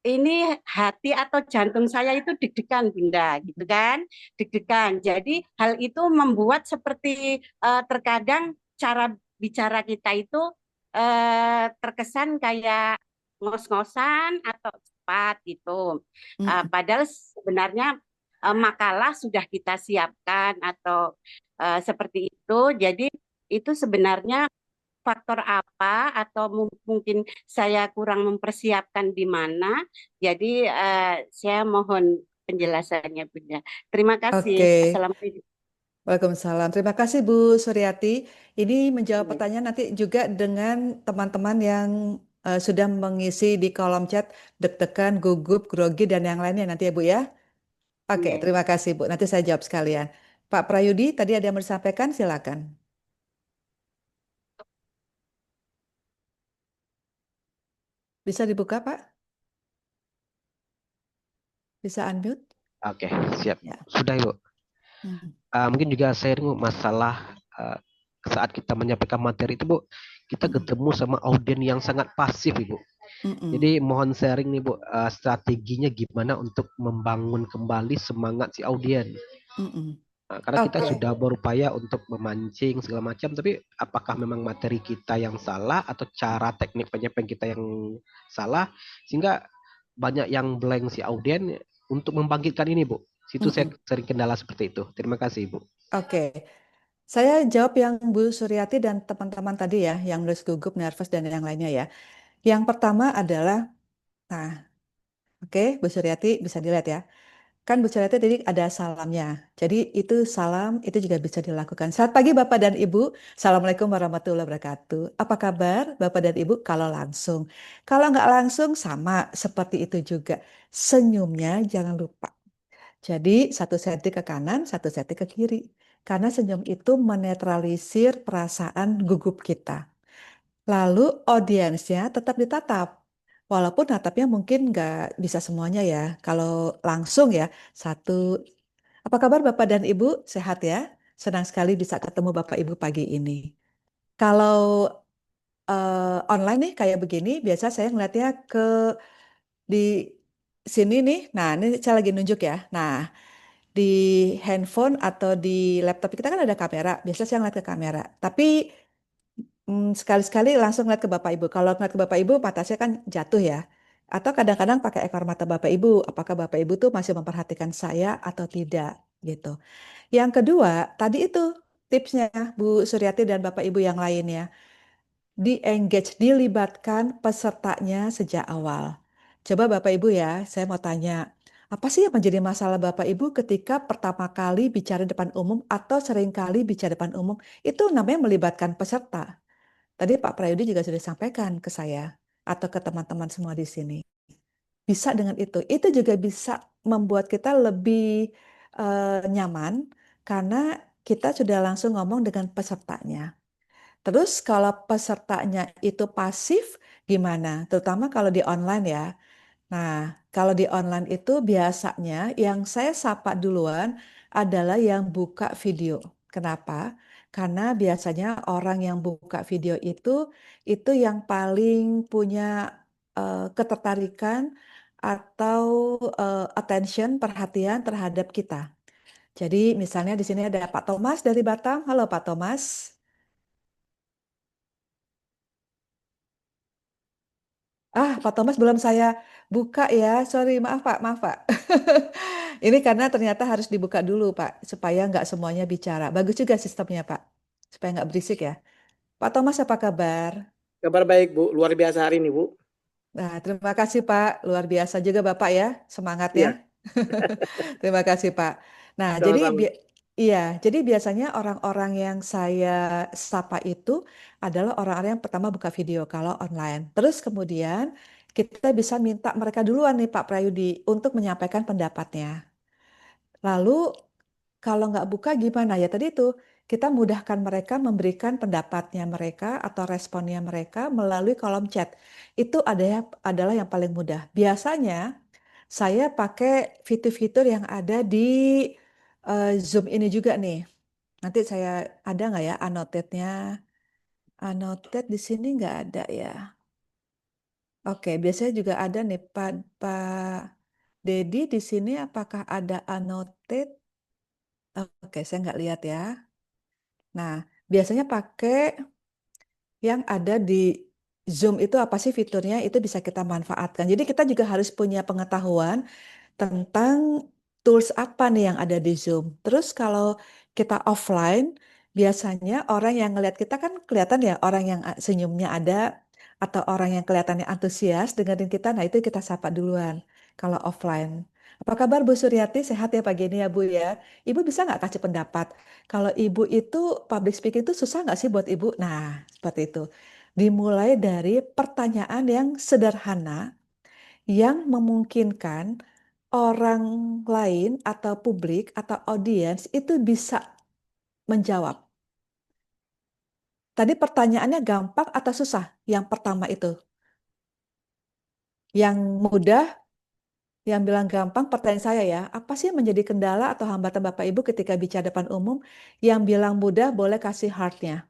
ini hati atau jantung saya itu deg-degan, Bunda, gitu kan? Deg-degan. Jadi hal itu membuat seperti terkadang cara bicara kita itu terkesan kayak ngos-ngosan atau cepat gitu. Padahal sebenarnya makalah sudah kita siapkan atau seperti itu. Jadi itu sebenarnya faktor apa atau mungkin saya kurang mempersiapkan di mana. Jadi saya mohon penjelasannya Bunda. Terima kasih. Oke. Assalamualaikum. Waalaikumsalam. Terima kasih Bu Suryati. Ini menjawab Iya. pertanyaan nanti juga dengan teman-teman yang sudah mengisi di kolom chat deg-degan, gugup, grogi, dan yang lainnya nanti ya Bu ya. Oke, Iya. terima kasih Bu. Nanti saya jawab sekalian. Pak Prayudi, tadi ada yang mau disampaikan, silakan. Bisa dibuka Pak? Bisa unmute? Oke, siap. Ya. Sudah, Ibu. Hmm. Mungkin juga sharing masalah saat kita menyampaikan materi itu, Bu, kita ketemu sama audiens yang sangat pasif, Ibu. Jadi mohon sharing nih, Bu, strateginya gimana untuk membangun kembali semangat si audiens. Karena kita sudah berupaya untuk memancing segala macam, tapi apakah memang materi kita yang salah atau cara teknik penyampaian kita yang salah sehingga banyak yang blank si audiens untuk membangkitkan ini, Bu. Situ saya sering kendala seperti itu. Terima kasih, Bu. Oke. Saya jawab yang Bu Suryati dan teman-teman tadi ya, yang nulis gugup, nervous, dan yang lainnya ya. Yang pertama adalah, oke, Bu Suryati bisa dilihat ya. Kan Bu Suryati tadi ada salamnya. Jadi itu salam, itu juga bisa dilakukan. Selamat pagi Bapak dan Ibu. Assalamualaikum warahmatullahi wabarakatuh. Apa kabar Bapak dan Ibu kalau langsung? Kalau nggak langsung sama seperti itu juga. Senyumnya jangan lupa. Jadi 1 senti ke kanan, 1 senti ke kiri. Karena senyum itu menetralisir perasaan gugup kita. Lalu audiensnya tetap ditatap. Walaupun natapnya mungkin nggak bisa semuanya ya. Kalau langsung ya, apa kabar Bapak dan Ibu? Sehat ya? Senang sekali bisa ketemu Bapak Ibu pagi ini. Kalau online nih kayak begini, biasa saya ngeliatnya di sini nih. Nah, ini saya lagi nunjuk ya. Nah, di handphone atau di laptop kita kan ada kamera. Biasa saya ngeliat ke kamera. Tapi sekali-sekali langsung ngeliat ke Bapak Ibu. Kalau ngeliat ke Bapak Ibu, mata saya kan jatuh ya. Atau kadang-kadang pakai ekor mata Bapak Ibu. Apakah Bapak Ibu tuh masih memperhatikan saya atau tidak gitu. Yang kedua, tadi itu tipsnya Bu Suryati dan Bapak Ibu yang lainnya. Di-engage, dilibatkan pesertanya sejak awal. Coba Bapak Ibu ya, saya mau tanya, apa sih yang menjadi masalah Bapak Ibu ketika pertama kali bicara depan umum atau sering kali bicara depan umum? Itu namanya melibatkan peserta. Tadi Pak Prayudi juga sudah sampaikan ke saya atau ke teman-teman semua di sini. Bisa dengan itu. Itu juga bisa membuat kita lebih nyaman karena kita sudah langsung ngomong dengan pesertanya. Terus kalau pesertanya itu pasif gimana? Terutama kalau di online ya. Nah, kalau di online itu biasanya yang saya sapa duluan adalah yang buka video. Kenapa? Karena biasanya orang yang buka video itu yang paling punya ketertarikan atau attention, perhatian terhadap kita. Jadi misalnya di sini ada Pak Thomas dari Batam. Halo Pak Thomas. Pak Thomas belum saya buka ya. Sorry, maaf Pak, maaf Pak. Ini karena ternyata harus dibuka dulu Pak, supaya nggak semuanya bicara. Bagus juga sistemnya Pak, supaya nggak berisik ya. Pak Thomas apa kabar? Kabar baik, Bu. Luar biasa hari ini, Bu. Nah, terima kasih Pak. Luar biasa juga Bapak ya, semangatnya. Iya, Terima kasih Pak. Nah, sama-sama. iya, jadi biasanya orang-orang yang saya sapa itu adalah orang-orang yang pertama buka video kalau online. Terus kemudian kita bisa minta mereka duluan nih Pak Prayudi untuk menyampaikan pendapatnya. Lalu kalau nggak buka gimana ya tadi itu kita mudahkan mereka memberikan pendapatnya mereka atau responnya mereka melalui kolom chat. Itu adalah yang paling mudah. Biasanya saya pakai fitur-fitur yang ada di Zoom ini juga nih. Nanti saya ada nggak ya annotate-nya? Annotate di sini nggak ada ya. Oke, biasanya juga ada nih Pak Dedi di sini. Apakah ada annotate? Oke, saya nggak lihat ya. Nah, biasanya pakai yang ada di Zoom itu apa sih fiturnya? Itu bisa kita manfaatkan. Jadi kita juga harus punya pengetahuan tentang tools apa nih yang ada di Zoom. Terus kalau kita offline, biasanya orang yang ngelihat kita kan kelihatan ya orang yang senyumnya ada atau orang yang kelihatannya antusias dengerin kita. Nah, itu kita sapa duluan kalau offline. Apa kabar Bu Suryati? Sehat ya pagi ini ya Bu ya. Ibu bisa nggak kasih pendapat? Kalau Ibu itu public speaking itu susah nggak sih buat Ibu? Nah, seperti itu. Dimulai dari pertanyaan yang sederhana yang memungkinkan orang lain atau publik atau audiens itu bisa menjawab. Tadi pertanyaannya gampang atau susah? Yang pertama itu. Yang mudah, yang bilang gampang, pertanyaan saya ya, apa sih yang menjadi kendala atau hambatan Bapak Ibu ketika bicara depan umum? Yang bilang mudah boleh kasih heart-nya.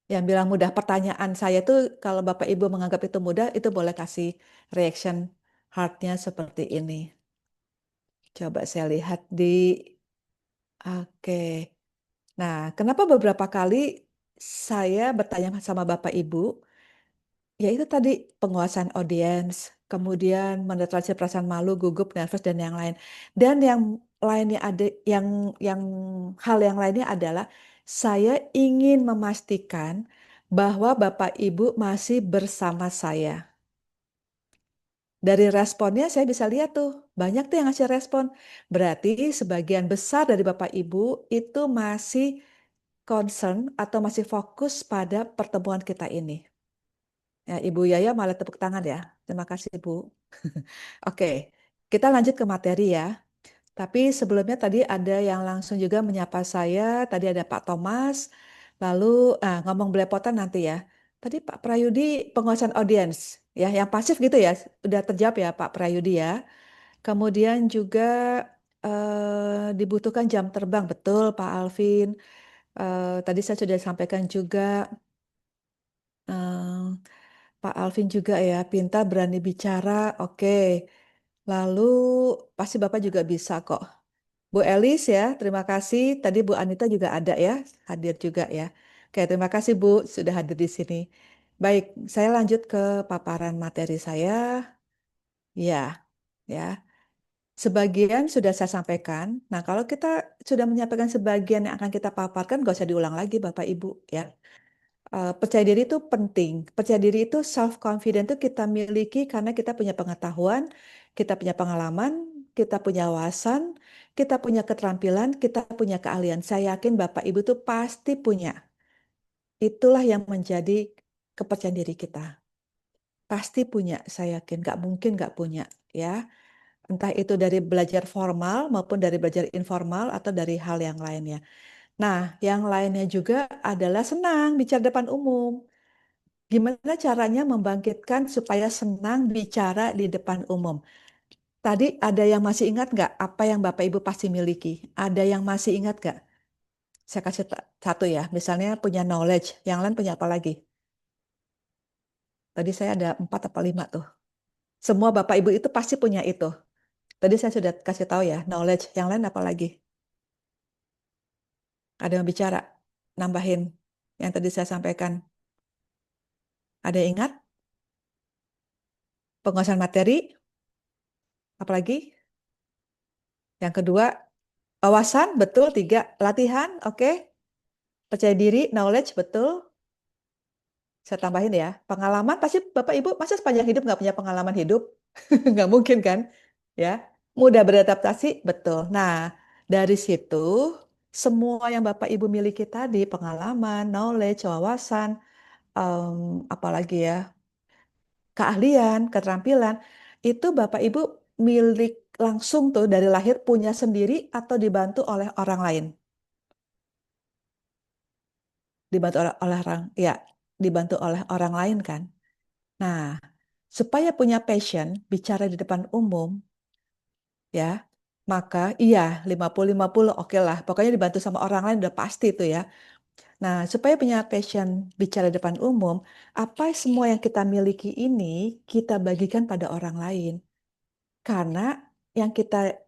Yang bilang mudah, pertanyaan saya itu kalau Bapak Ibu menganggap itu mudah, itu boleh kasih reaction heart-nya seperti ini. Coba saya lihat di, oke. Nah, kenapa beberapa kali saya bertanya sama Bapak Ibu, ya itu tadi penguasaan audiens, kemudian menetralisir perasaan malu, gugup, nervous, dan yang lain. Dan yang lainnya ada, yang hal yang lainnya adalah saya ingin memastikan bahwa Bapak Ibu masih bersama saya. Dari responnya saya bisa lihat tuh, banyak tuh yang ngasih respon. Berarti sebagian besar dari Bapak Ibu itu masih concern atau masih fokus pada pertemuan kita ini. Ya, Ibu Yaya malah tepuk tangan ya. Terima kasih, Bu. Oke, kita lanjut ke materi ya. Tapi sebelumnya tadi ada yang langsung juga menyapa saya. Tadi ada Pak Thomas. Lalu ngomong belepotan nanti ya. Tadi Pak Prayudi penguasaan audiens. Ya, yang pasif gitu ya. Udah terjawab ya Pak Prayudi ya. Kemudian juga dibutuhkan jam terbang. Betul Pak Alvin. Tadi saya sudah sampaikan juga. eh, Pak Alvin juga ya, pintar berani bicara. Oke. Lalu pasti Bapak juga bisa kok. Bu Elis ya, terima kasih. Tadi Bu Anita juga ada ya, hadir juga ya. Oke, terima kasih Bu sudah hadir di sini. Baik, saya lanjut ke paparan materi saya. Ya, ya. Sebagian sudah saya sampaikan. Nah, kalau kita sudah menyampaikan sebagian yang akan kita paparkan, gak usah diulang lagi Bapak Ibu ya. Percaya diri itu penting. Percaya diri itu self confident itu kita miliki karena kita punya pengetahuan, kita punya pengalaman, kita punya wawasan, kita punya keterampilan, kita punya keahlian. Saya yakin Bapak Ibu itu pasti punya. Itulah yang menjadi kepercayaan diri kita. Pasti punya, saya yakin. Nggak mungkin nggak punya, ya. Entah itu dari belajar formal maupun dari belajar informal atau dari hal yang lainnya. Nah, yang lainnya juga adalah senang bicara depan umum. Gimana caranya membangkitkan supaya senang bicara di depan umum? Tadi ada yang masih ingat nggak apa yang Bapak Ibu pasti miliki? Ada yang masih ingat nggak? Saya kasih satu ya, misalnya punya knowledge, yang lain punya apa lagi? Tadi saya ada 4 atau 5 tuh. Semua Bapak Ibu itu pasti punya itu. Tadi saya sudah kasih tahu ya, knowledge, yang lain apa lagi? Ada yang bicara, nambahin yang tadi saya sampaikan. Ada yang ingat? Penguasaan materi, apalagi? Yang kedua, wawasan, betul. 3, latihan, oke. Percaya diri, knowledge, betul. Saya tambahin ya, pengalaman pasti Bapak Ibu masa sepanjang hidup nggak punya pengalaman hidup? Nggak mungkin kan? Ya, mudah beradaptasi, betul. Nah, dari situ semua yang Bapak Ibu miliki tadi, pengalaman, knowledge, wawasan, apalagi ya, keahlian, keterampilan, itu Bapak Ibu milik langsung tuh dari lahir punya sendiri atau dibantu oleh orang lain? Dibantu oleh orang, ya, dibantu oleh orang lain kan? Nah, supaya punya passion bicara di depan umum, ya, maka iya 50-50 oke lah. Pokoknya dibantu sama orang lain udah pasti itu ya. Nah, supaya punya passion bicara di depan umum, apa semua yang kita miliki ini kita bagikan pada orang lain. Karena yang kita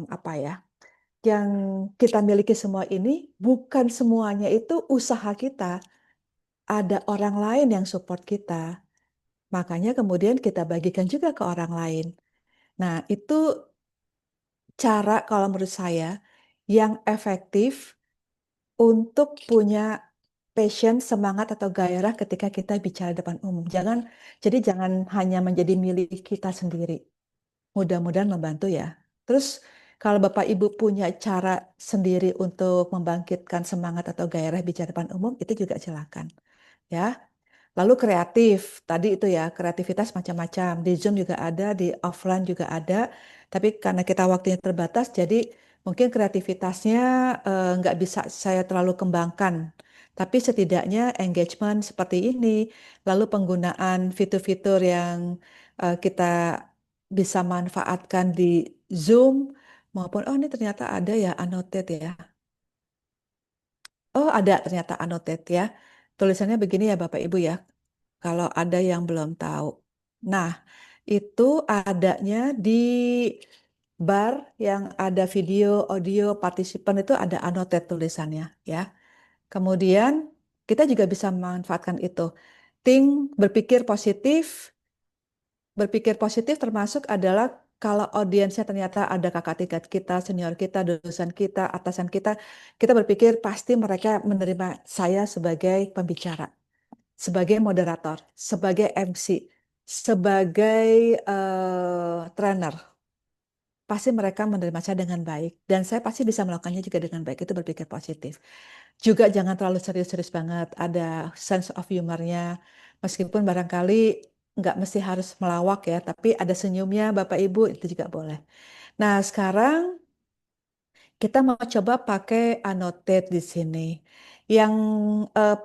apa ya, yang kita miliki semua ini bukan semuanya itu usaha kita. Ada orang lain yang support kita. Makanya kemudian kita bagikan juga ke orang lain. Nah, itu cara kalau menurut saya yang efektif untuk punya passion, semangat atau gairah ketika kita bicara depan umum. Jadi jangan hanya menjadi milik kita sendiri. Mudah-mudahan membantu ya. Terus kalau Bapak Ibu punya cara sendiri untuk membangkitkan semangat atau gairah bicara depan umum, itu juga silakan. Ya. Lalu kreatif, tadi itu ya, kreativitas macam-macam. Di Zoom juga ada, di offline juga ada. Tapi karena kita waktunya terbatas, jadi mungkin kreativitasnya nggak bisa saya terlalu kembangkan. Tapi setidaknya engagement seperti ini, lalu penggunaan fitur-fitur yang kita bisa manfaatkan di Zoom, maupun, oh ini ternyata ada ya, annotate ya. Oh ada ternyata annotate ya. Tulisannya begini ya Bapak Ibu ya. Kalau ada yang belum tahu. Nah, itu adanya di bar yang ada video, audio, partisipan itu ada annotate tulisannya ya. Kemudian kita juga bisa memanfaatkan itu. Think, berpikir positif termasuk adalah kalau audiensnya ternyata ada kakak tingkat kita, senior kita, dosen kita, atasan kita, kita berpikir pasti mereka menerima saya sebagai pembicara, sebagai moderator, sebagai MC, sebagai trainer. Pasti mereka menerima saya dengan baik. Dan saya pasti bisa melakukannya juga dengan baik. Itu berpikir positif. Juga jangan terlalu serius-serius banget. Ada sense of humornya. Meskipun barangkali nggak mesti harus melawak ya. Tapi ada senyumnya Bapak Ibu itu juga boleh. Nah sekarang kita mau coba pakai annotate di sini. Yang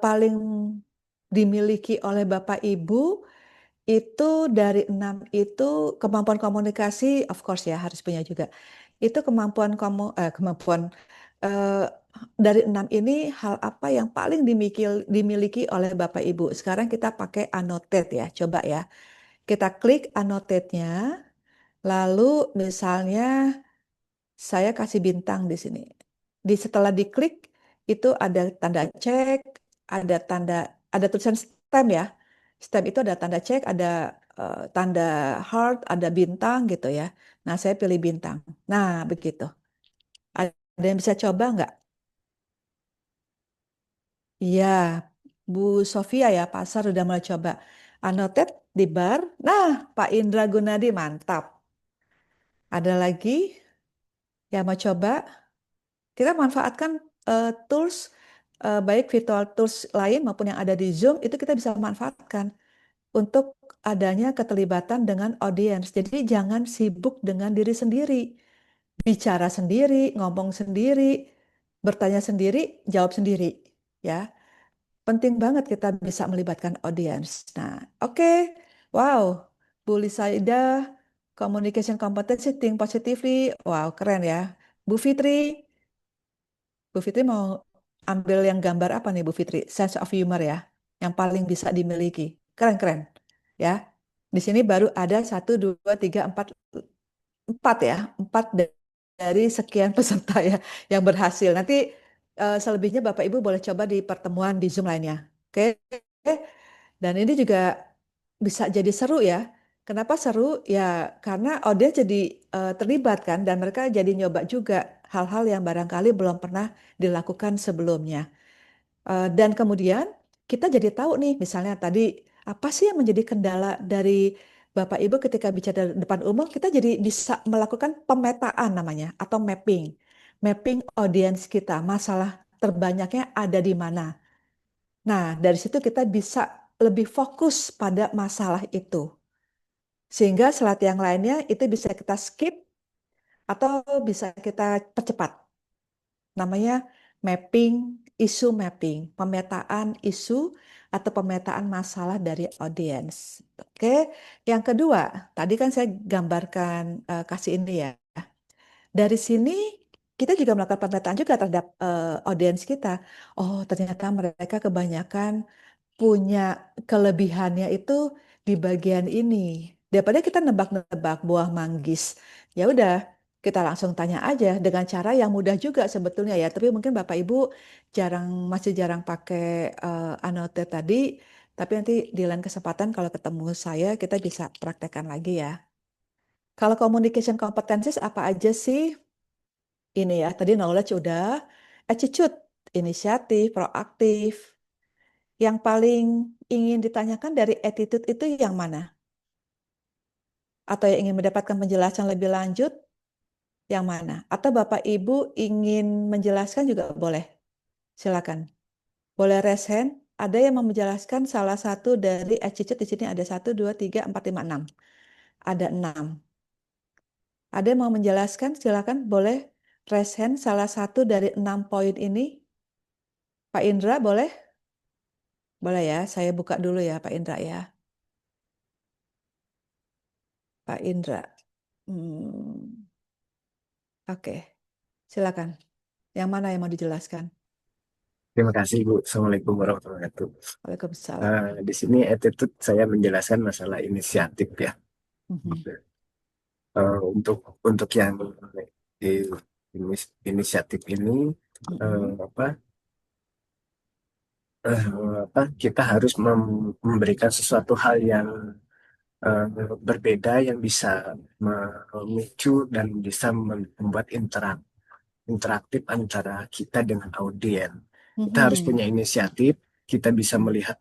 paling dimiliki oleh Bapak Ibu itu dari 6 itu kemampuan komunikasi, of course ya harus punya juga. Itu kemampuan eh, dari 6 ini hal apa yang paling dimiliki oleh Bapak Ibu. Sekarang kita pakai annotate ya, coba ya. Kita klik annotate-nya, lalu misalnya saya kasih bintang di sini. Setelah diklik itu ada tanda cek, ada tulisan stem ya. Stem itu ada tanda cek, ada tanda heart, ada bintang gitu ya. Nah, saya pilih bintang. Nah, begitu. Ada yang bisa coba nggak? Iya, Bu Sofia ya, Pasar udah mulai coba. Annotate di bar. Nah, Pak Indra Gunadi mantap. Ada lagi yang mau coba? Kita manfaatkan tools, baik virtual tools lain maupun yang ada di Zoom, itu kita bisa manfaatkan untuk adanya keterlibatan dengan audiens. Jadi jangan sibuk dengan diri sendiri. Bicara sendiri, ngomong sendiri, bertanya sendiri, jawab sendiri. Ya, penting banget kita bisa melibatkan audiens. Nah, oke. Wow, Bu Lisaida, communication competency, think positively. Wow, keren ya. Bu Fitri, Bu Fitri mau ambil yang gambar apa nih Bu Fitri? Sense of humor ya, yang paling bisa dimiliki. Keren-keren ya. Di sini baru ada 1, 2, 3, 4, 4 ya, 4 dari sekian peserta ya yang berhasil. Nanti selebihnya Bapak Ibu boleh coba di pertemuan di Zoom lainnya. Oke. Dan ini juga bisa jadi seru ya. Kenapa seru? Ya karena audiens jadi terlibat kan dan mereka jadi nyoba juga hal-hal yang barangkali belum pernah dilakukan sebelumnya. Dan kemudian kita jadi tahu nih misalnya tadi apa sih yang menjadi kendala dari Bapak Ibu ketika bicara di depan umum, kita jadi bisa melakukan pemetaan namanya atau mapping. Mapping audiens kita, masalah terbanyaknya ada di mana. Nah, dari situ kita bisa lebih fokus pada masalah itu. Sehingga slide yang lainnya itu bisa kita skip atau bisa kita percepat. Namanya mapping, isu mapping, pemetaan isu atau pemetaan masalah dari audiens. Oke, yang kedua, tadi kan saya gambarkan kasih ini ya. Dari sini kita juga melakukan pemetaan juga terhadap audiens kita. Oh, ternyata mereka kebanyakan punya kelebihannya itu di bagian ini. Daripada kita nebak-nebak buah manggis, ya udah kita langsung tanya aja dengan cara yang mudah juga sebetulnya ya. Tapi mungkin Bapak Ibu masih jarang pakai annotate tadi. Tapi nanti di lain kesempatan kalau ketemu saya kita bisa praktekkan lagi ya. Kalau communication competencies apa aja sih? Ini ya, tadi knowledge udah, attitude, inisiatif, proaktif. Yang paling ingin ditanyakan dari attitude itu yang mana? Atau yang ingin mendapatkan penjelasan lebih lanjut, yang mana? Atau Bapak Ibu ingin menjelaskan juga boleh. Silakan. Boleh raise hand. Ada yang mau menjelaskan salah satu dari attitude di sini ada 1, 2, 3, 4, 5, 6. Ada 6. Ada yang mau menjelaskan? Silakan. Boleh raise hand salah satu dari 6 poin ini. Pak Indra boleh? Boleh ya. Saya buka dulu ya Pak Indra ya. Pak Indra. Oke, silakan. Yang mana yang mau dijelaskan? Terima kasih Bu. Assalamualaikum warahmatullahi wabarakatuh. Waalaikumsalam. Di sini attitude saya menjelaskan masalah inisiatif ya. Untuk yang di inisiatif ini kita harus memberikan sesuatu hal yang berbeda yang bisa memicu dan bisa membuat interaktif antara kita dengan audiens. Kita harus punya inisiatif, kita bisa melihat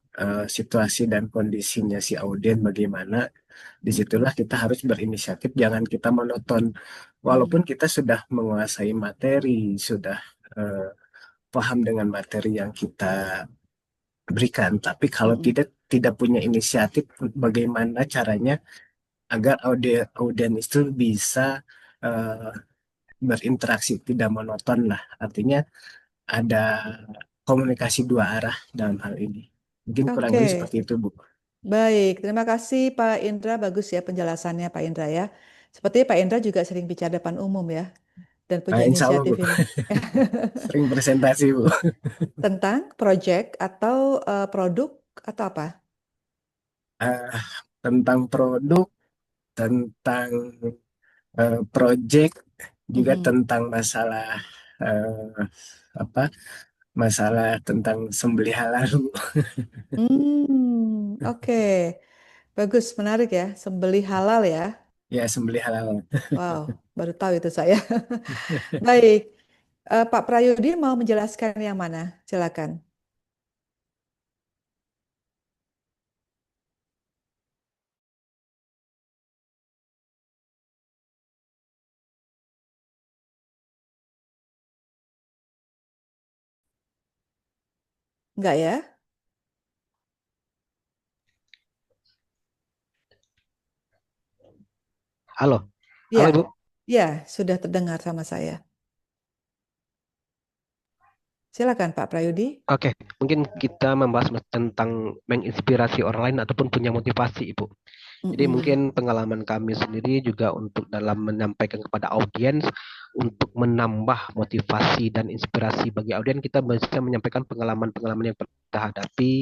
situasi dan kondisinya si audiens bagaimana. Disitulah kita harus berinisiatif, jangan kita monoton. Walaupun kita sudah menguasai materi, sudah paham dengan materi yang kita berikan, tapi kalau tidak punya inisiatif, bagaimana caranya agar audiens itu bisa berinteraksi, tidak monoton lah. Artinya ada komunikasi dua arah dalam hal ini. Mungkin kurang lebih seperti itu, Bu. Baik, terima kasih Pak Indra. Bagus ya penjelasannya Pak Indra ya. Seperti Pak Indra juga sering bicara depan umum ya. Dan punya Insya Allah, inisiatif Bu. ini. Sering presentasi, Bu. Tentang project atau produk atau apa? Tentang produk, tentang project, juga tentang masalah masalah tentang sembelih halal. Oke. Bagus, menarik ya. Sembelih halal ya. Ya, sembelih halal. Wow, baru tahu itu saya. Baik, Pak Prayudi mau menjelaskan yang mana? Silakan. Enggak ya? Halo, Ya, halo Bu. ya sudah terdengar sama saya. Silakan Pak Prayudi. Oke, mungkin kita membahas tentang menginspirasi orang lain ataupun punya motivasi, Ibu. Jadi mungkin pengalaman kami sendiri juga untuk dalam menyampaikan kepada audiens untuk menambah motivasi dan inspirasi bagi audiens, kita bisa menyampaikan pengalaman-pengalaman yang pernah kita hadapi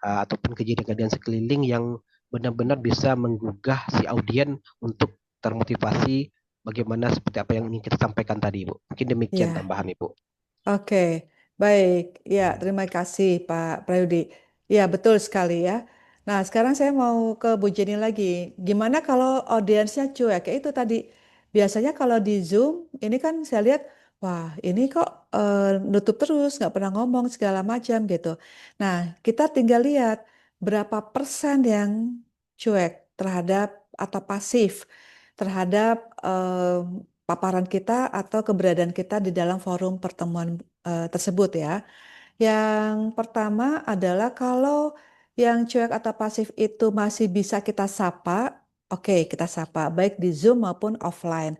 ataupun kejadian-kejadian sekeliling yang benar-benar bisa menggugah si audiens untuk termotivasi bagaimana seperti apa yang ingin kita sampaikan tadi, Ibu. Mungkin demikian Ya, tambahan, Ibu. oke, baik. Ya, terima kasih Pak Prayudi. Ya, betul sekali ya. Nah, sekarang saya mau ke Bu Jenny lagi. Gimana kalau audiensnya cuek? Kayak itu tadi. Biasanya kalau di Zoom, ini kan saya lihat, wah ini kok nutup terus, nggak pernah ngomong segala macam gitu. Nah, kita tinggal lihat berapa persen yang cuek terhadap atau pasif terhadap paparan kita atau keberadaan kita di dalam forum pertemuan tersebut ya. Yang pertama adalah kalau yang cuek atau pasif itu masih bisa kita sapa, oke kita sapa, baik di Zoom maupun offline.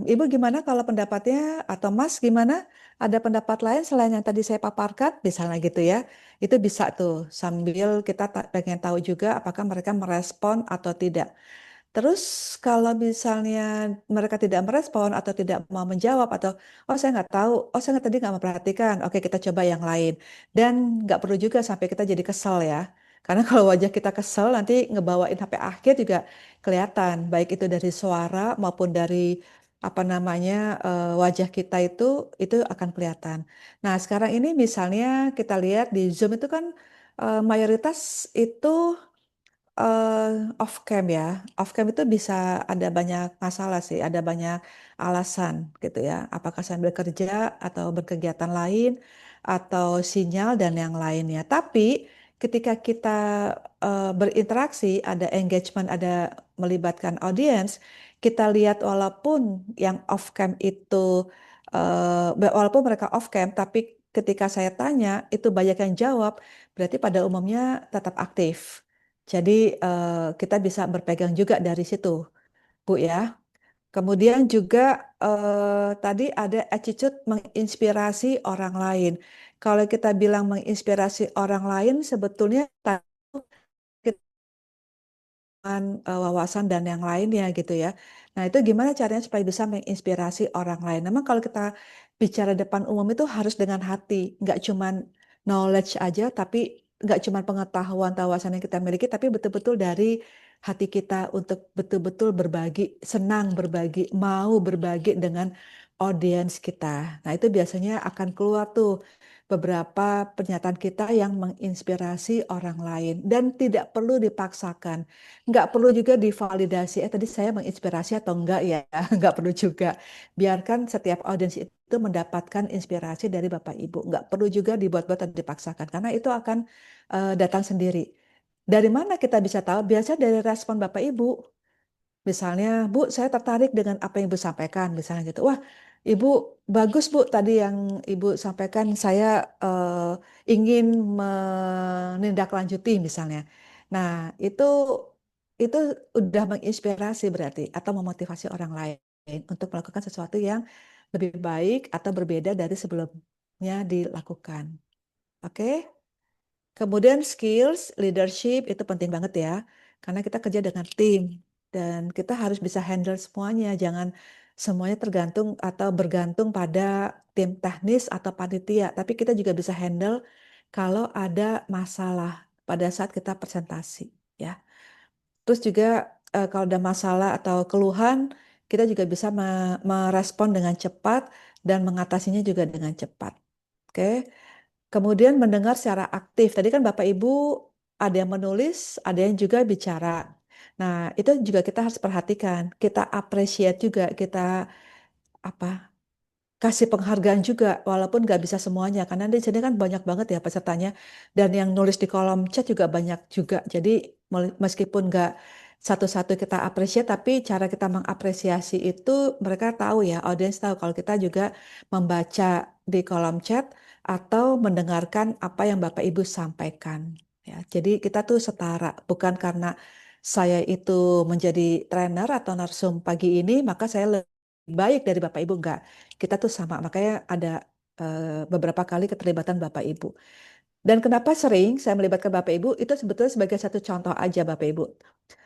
Ibu gimana kalau pendapatnya, atau Mas gimana? Ada pendapat lain selain yang tadi saya paparkan, misalnya gitu ya. Itu bisa tuh sambil kita pengen tahu juga apakah mereka merespon atau tidak. Terus kalau misalnya mereka tidak merespon atau tidak mau menjawab atau oh saya nggak tahu, oh saya tadi nggak memperhatikan, oke kita coba yang lain. Dan nggak perlu juga sampai kita jadi kesel ya. Karena kalau wajah kita kesel nanti ngebawain sampai akhir juga kelihatan, baik itu dari suara maupun dari apa namanya wajah kita itu akan kelihatan. Nah sekarang ini misalnya kita lihat di Zoom itu kan mayoritas itu off cam ya. Off cam itu bisa ada banyak masalah sih, ada banyak alasan gitu ya. Apakah sambil kerja atau berkegiatan lain atau sinyal dan yang lainnya. Tapi ketika kita berinteraksi, ada engagement, ada melibatkan audiens, kita lihat walaupun yang off cam itu walaupun mereka off cam, tapi ketika saya tanya itu banyak yang jawab, berarti pada umumnya tetap aktif. Jadi kita bisa berpegang juga dari situ, Bu ya. Kemudian juga tadi ada attitude menginspirasi orang lain. Kalau kita bilang menginspirasi orang lain, sebetulnya wawasan dan yang lainnya gitu ya. Nah itu gimana caranya supaya bisa menginspirasi orang lain. Memang kalau kita bicara depan umum itu harus dengan hati, nggak cuman knowledge aja, tapi nggak cuman pengetahuan wawasan yang kita miliki, tapi betul-betul dari hati kita untuk betul-betul berbagi, senang berbagi, mau berbagi dengan audiens kita. Nah itu biasanya akan keluar tuh beberapa pernyataan kita yang menginspirasi orang lain dan tidak perlu dipaksakan. Nggak perlu juga divalidasi, tadi saya menginspirasi atau enggak ya, nggak perlu juga. Biarkan setiap audiens itu mendapatkan inspirasi dari Bapak Ibu. Nggak perlu juga dibuat-buat atau dipaksakan, karena itu akan datang sendiri. Dari mana kita bisa tahu? Biasanya dari respon Bapak Ibu. Misalnya, Bu, saya tertarik dengan apa yang Ibu sampaikan, misalnya gitu. Wah, Ibu, bagus Bu, tadi yang Ibu sampaikan, saya ingin menindaklanjuti misalnya. Nah, itu udah menginspirasi berarti, atau memotivasi orang lain untuk melakukan sesuatu yang lebih baik atau berbeda dari sebelumnya dilakukan. Oke? Kemudian skills leadership itu penting banget ya, karena kita kerja dengan tim dan kita harus bisa handle semuanya. Jangan semuanya tergantung atau bergantung pada tim teknis atau panitia, tapi kita juga bisa handle kalau ada masalah pada saat kita presentasi, ya. Terus juga kalau ada masalah atau keluhan, kita juga bisa merespon dengan cepat dan mengatasinya juga dengan cepat. Oke. Kemudian mendengar secara aktif. Tadi kan Bapak Ibu ada yang menulis, ada yang juga bicara. Nah, itu juga kita harus perhatikan. Kita appreciate juga, kita apa? Kasih penghargaan juga, walaupun nggak bisa semuanya. Karena di sini kan banyak banget ya pesertanya. Dan yang nulis di kolom chat juga banyak juga. Jadi meskipun nggak satu-satu kita appreciate, tapi cara kita mengapresiasi itu mereka tahu ya, audiens tahu kalau kita juga membaca di kolom chat atau mendengarkan apa yang Bapak Ibu sampaikan. Ya, jadi kita tuh setara, bukan karena saya itu menjadi trainer atau narsum pagi ini, maka saya lebih baik dari Bapak Ibu. Enggak, kita tuh sama. Makanya ada beberapa kali keterlibatan Bapak Ibu. Dan kenapa sering saya melibatkan Bapak Ibu, itu sebetulnya sebagai satu contoh aja Bapak Ibu.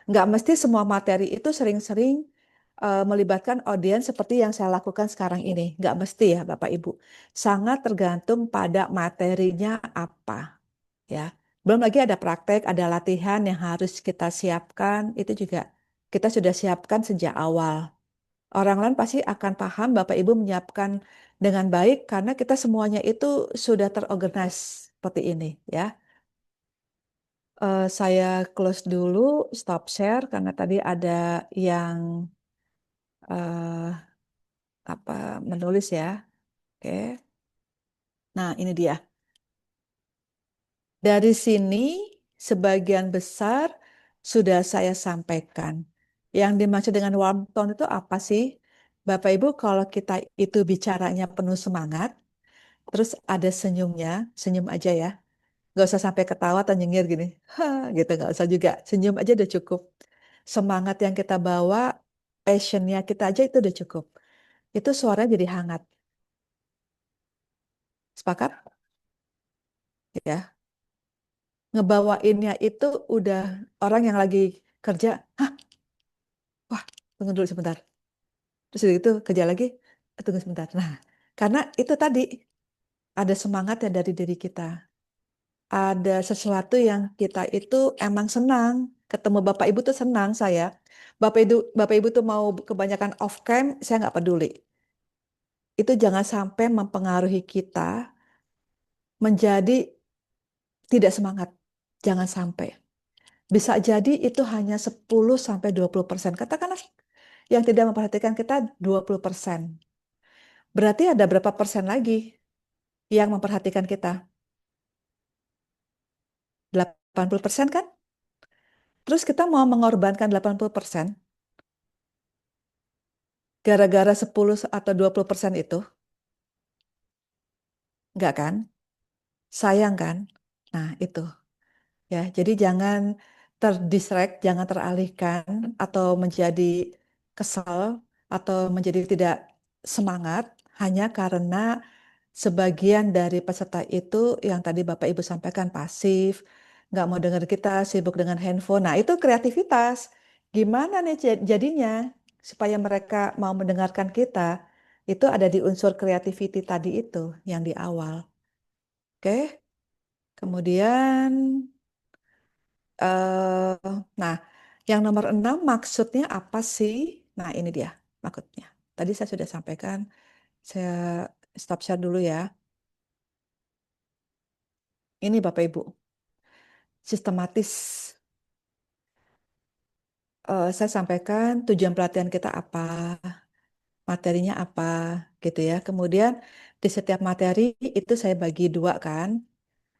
Nggak mesti semua materi itu sering-sering melibatkan audiens seperti yang saya lakukan sekarang ini. Nggak mesti ya Bapak Ibu. Sangat tergantung pada materinya apa. Ya. Belum lagi ada praktek, ada latihan yang harus kita siapkan. Itu juga kita sudah siapkan sejak awal. Orang lain pasti akan paham Bapak Ibu menyiapkan dengan baik karena kita semuanya itu sudah terorganize seperti ini ya. Saya close dulu, stop share karena tadi ada yang eh, menulis ya. Oke. Nah, ini dia. Dari sini sebagian besar sudah saya sampaikan. Yang dimaksud dengan warm tone itu apa sih? Bapak Ibu, kalau kita itu bicaranya penuh semangat, terus ada senyumnya, senyum aja ya. Nggak usah sampai ketawa atau nyengir gini. Gitu, nggak usah juga. Senyum aja udah cukup. Semangat yang kita bawa, passionnya kita aja itu udah cukup. Itu suaranya jadi hangat. Sepakat? Ya. Ngebawainnya itu udah orang yang lagi kerja, hah, wah, tunggu dulu sebentar. Terus itu kerja lagi, tunggu sebentar. Nah, karena itu tadi ada semangatnya dari diri kita. Ada sesuatu yang kita itu emang senang. Ketemu Bapak Ibu tuh senang saya. Bapak Ibu tuh mau kebanyakan off cam, saya nggak peduli. Itu jangan sampai mempengaruhi kita menjadi tidak semangat. Jangan sampai. Bisa jadi itu hanya 10-20%. Katakanlah yang tidak memperhatikan kita 20%. Berarti ada berapa persen lagi yang memperhatikan kita? 80% kan? Terus kita mau mengorbankan 80% gara-gara 10 atau 20% itu? Enggak kan? Sayang kan? Nah, itu. Ya, jadi jangan terdistract, jangan teralihkan atau menjadi kesal atau menjadi tidak semangat hanya karena sebagian dari peserta itu yang tadi Bapak Ibu sampaikan pasif, nggak mau dengar kita, sibuk dengan handphone. Nah, itu kreativitas. Gimana nih jadinya supaya mereka mau mendengarkan kita? Itu ada di unsur creativity tadi itu yang di awal. Oke, kemudian nah, yang nomor 6 maksudnya apa sih? Nah, ini dia maksudnya. Tadi saya sudah sampaikan, saya stop share dulu ya. Ini Bapak Ibu, sistematis. Saya sampaikan tujuan pelatihan kita apa, materinya apa, gitu ya. Kemudian di setiap materi itu saya bagi dua kan.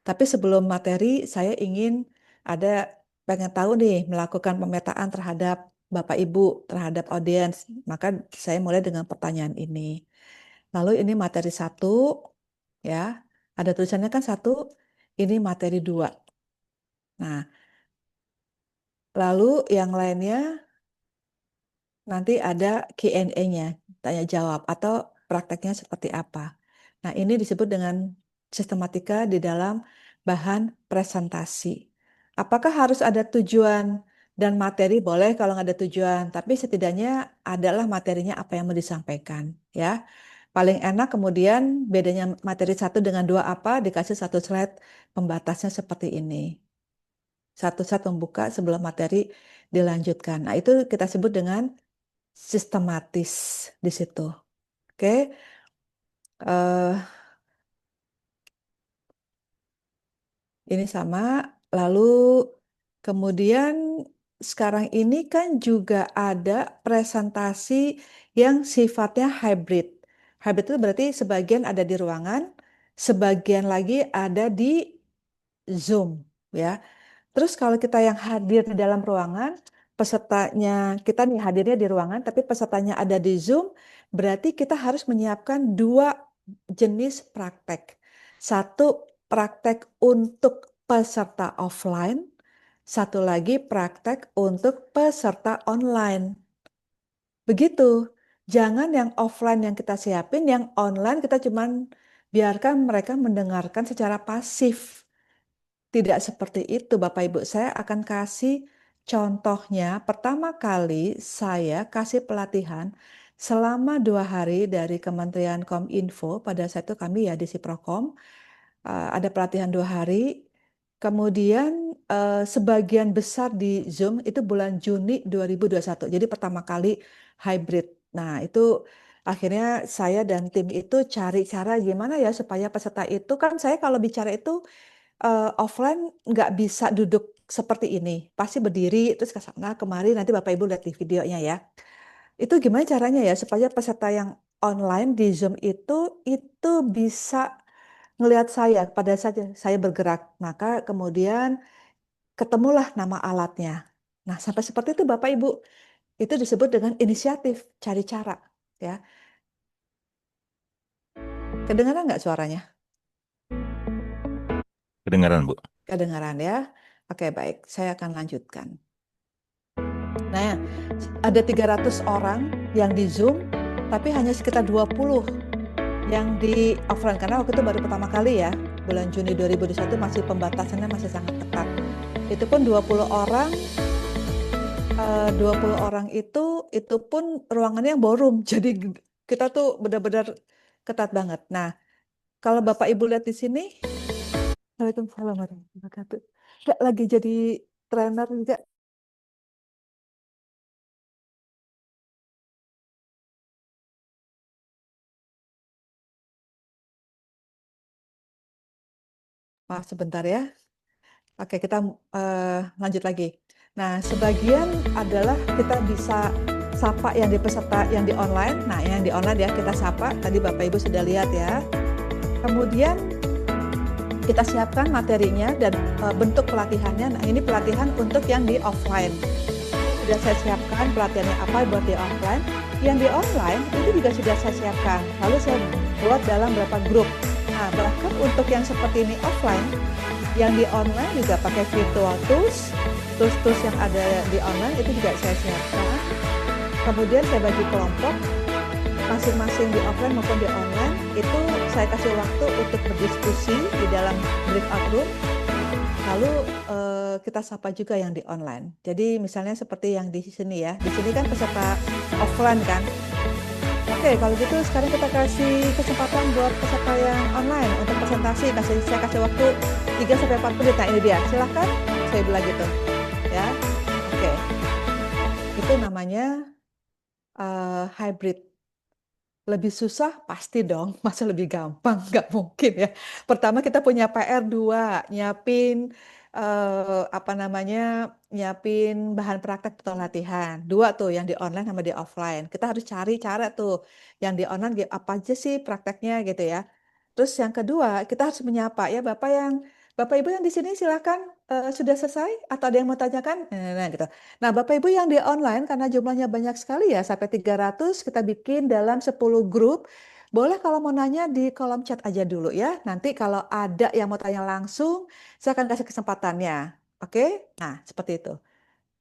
Tapi sebelum materi, saya ingin ada pengen tahu nih melakukan pemetaan terhadap Bapak Ibu, terhadap audiens. Maka saya mulai dengan pertanyaan ini. Lalu ini materi 1, ya. Ada tulisannya kan 1, ini materi 2. Nah, lalu yang lainnya nanti ada Q&A-nya, tanya jawab atau prakteknya seperti apa. Nah, ini disebut dengan sistematika di dalam bahan presentasi. Apakah harus ada tujuan dan materi? Boleh kalau nggak ada tujuan, tapi setidaknya adalah materinya apa yang mau disampaikan, ya. Paling enak kemudian bedanya materi 1 dengan 2 apa? Dikasih satu slide pembatasnya seperti ini. Satu slide membuka sebelum materi dilanjutkan. Nah, itu kita sebut dengan sistematis di situ. Oke. eh ini sama. Lalu kemudian sekarang ini kan juga ada presentasi yang sifatnya hybrid. Hybrid itu berarti sebagian ada di ruangan, sebagian lagi ada di Zoom, ya. Terus kalau kita yang hadir di dalam ruangan, pesertanya kita nih hadirnya di ruangan, tapi pesertanya ada di Zoom, berarti kita harus menyiapkan 2 jenis praktek. Satu praktek untuk peserta offline, satu lagi praktek untuk peserta online. Begitu. Jangan yang offline yang kita siapin, yang online kita cuman biarkan mereka mendengarkan secara pasif. tidak seperti itu, Bapak Ibu. Saya akan kasih contohnya. Pertama kali saya kasih pelatihan selama 2 hari dari Kementerian Kominfo. Pada saat itu kami ya di Siprokom ada pelatihan 2 hari. Kemudian sebagian besar di Zoom itu bulan Juni 2021. Jadi pertama kali hybrid. Nah, itu akhirnya saya dan tim itu cari cara gimana ya supaya peserta itu, kan saya kalau bicara itu offline nggak bisa duduk seperti ini. Pasti berdiri terus ke sana kemari, nanti Bapak Ibu lihat di videonya ya. Itu gimana caranya ya supaya peserta yang online di Zoom itu bisa ngelihat saya pada saat saya bergerak. Maka kemudian ketemulah nama alatnya. Nah, sampai seperti itu Bapak Ibu. Itu disebut dengan inisiatif, cari cara. Ya. Kedengaran nggak suaranya? Kedengaran, Bu. Kedengaran ya. Oke, baik. Saya akan lanjutkan. Nah, ada 300 orang yang di Zoom, tapi hanya sekitar 20 yang di offline. Karena waktu itu baru pertama kali ya, bulan Juni 2021 masih pembatasannya masih sangat ketat. Itu pun 20 orang, 20 orang itu pun ruangannya yang ballroom. Jadi kita tuh benar-benar ketat banget. Nah, kalau Bapak Ibu lihat di sini, Waalaikumsalam warahmatullahi wabarakatuh. Nggak lagi jadi trainer juga. Maaf sebentar ya. Oke, kita lanjut lagi. Nah, sebagian adalah kita bisa sapa yang di peserta yang di online. Nah, yang di online ya kita sapa. Tadi Bapak Ibu sudah lihat ya. Kemudian kita siapkan materinya dan bentuk pelatihannya. Nah, ini pelatihan untuk yang di offline. Sudah saya siapkan pelatihannya apa buat di offline. Yang di online itu juga sudah saya siapkan. Lalu saya buat dalam beberapa grup. Nah, bahkan untuk yang seperti ini offline, yang di online juga pakai virtual tools yang ada di online itu juga saya siapkan. Kemudian saya bagi kelompok, masing-masing di offline maupun di online, itu saya kasih waktu untuk berdiskusi di dalam breakout room. Lalu kita sapa juga yang di online. Jadi misalnya seperti yang di sini ya, di sini kan peserta offline kan. Oke, kalau gitu sekarang kita kasih kesempatan buat peserta yang online untuk presentasi. Saya kasih waktu 3-4 menit. Nah, ini dia. Silahkan saya bilang gitu. Ya. Oke. Itu namanya hybrid. Lebih susah? Pasti dong. Masa lebih gampang? Nggak mungkin ya. Pertama kita punya PR 2, nyiapin nyiapin bahan praktek atau latihan. 2 tuh yang di online sama di offline. Kita harus cari cara tuh yang di online apa aja sih prakteknya gitu ya. Terus yang kedua kita harus menyapa ya Bapak Ibu yang di sini silakan sudah selesai atau ada yang mau tanyakan? Nah gitu. Nah Bapak Ibu yang di online karena jumlahnya banyak sekali ya sampai 300 kita bikin dalam 10 grup. Boleh kalau mau nanya di kolom chat aja dulu ya. Nanti kalau ada yang mau tanya langsung, saya akan kasih kesempatannya. Oke? Nah, seperti itu.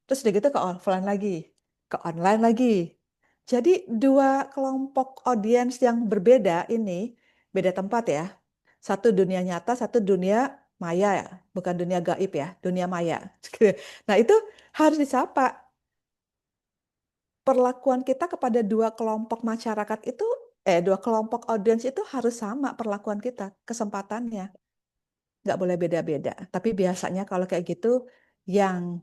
Terus udah gitu ke offline lagi, ke online lagi. Jadi 2 kelompok audiens yang berbeda ini, beda tempat ya. Satu dunia nyata, satu dunia maya ya. Bukan dunia gaib ya, dunia maya. Nah, itu harus disapa. Perlakuan kita kepada 2 kelompok masyarakat itu, 2 kelompok audiens itu harus sama perlakuan kita, kesempatannya. Nggak boleh beda-beda. Tapi biasanya kalau kayak gitu, yang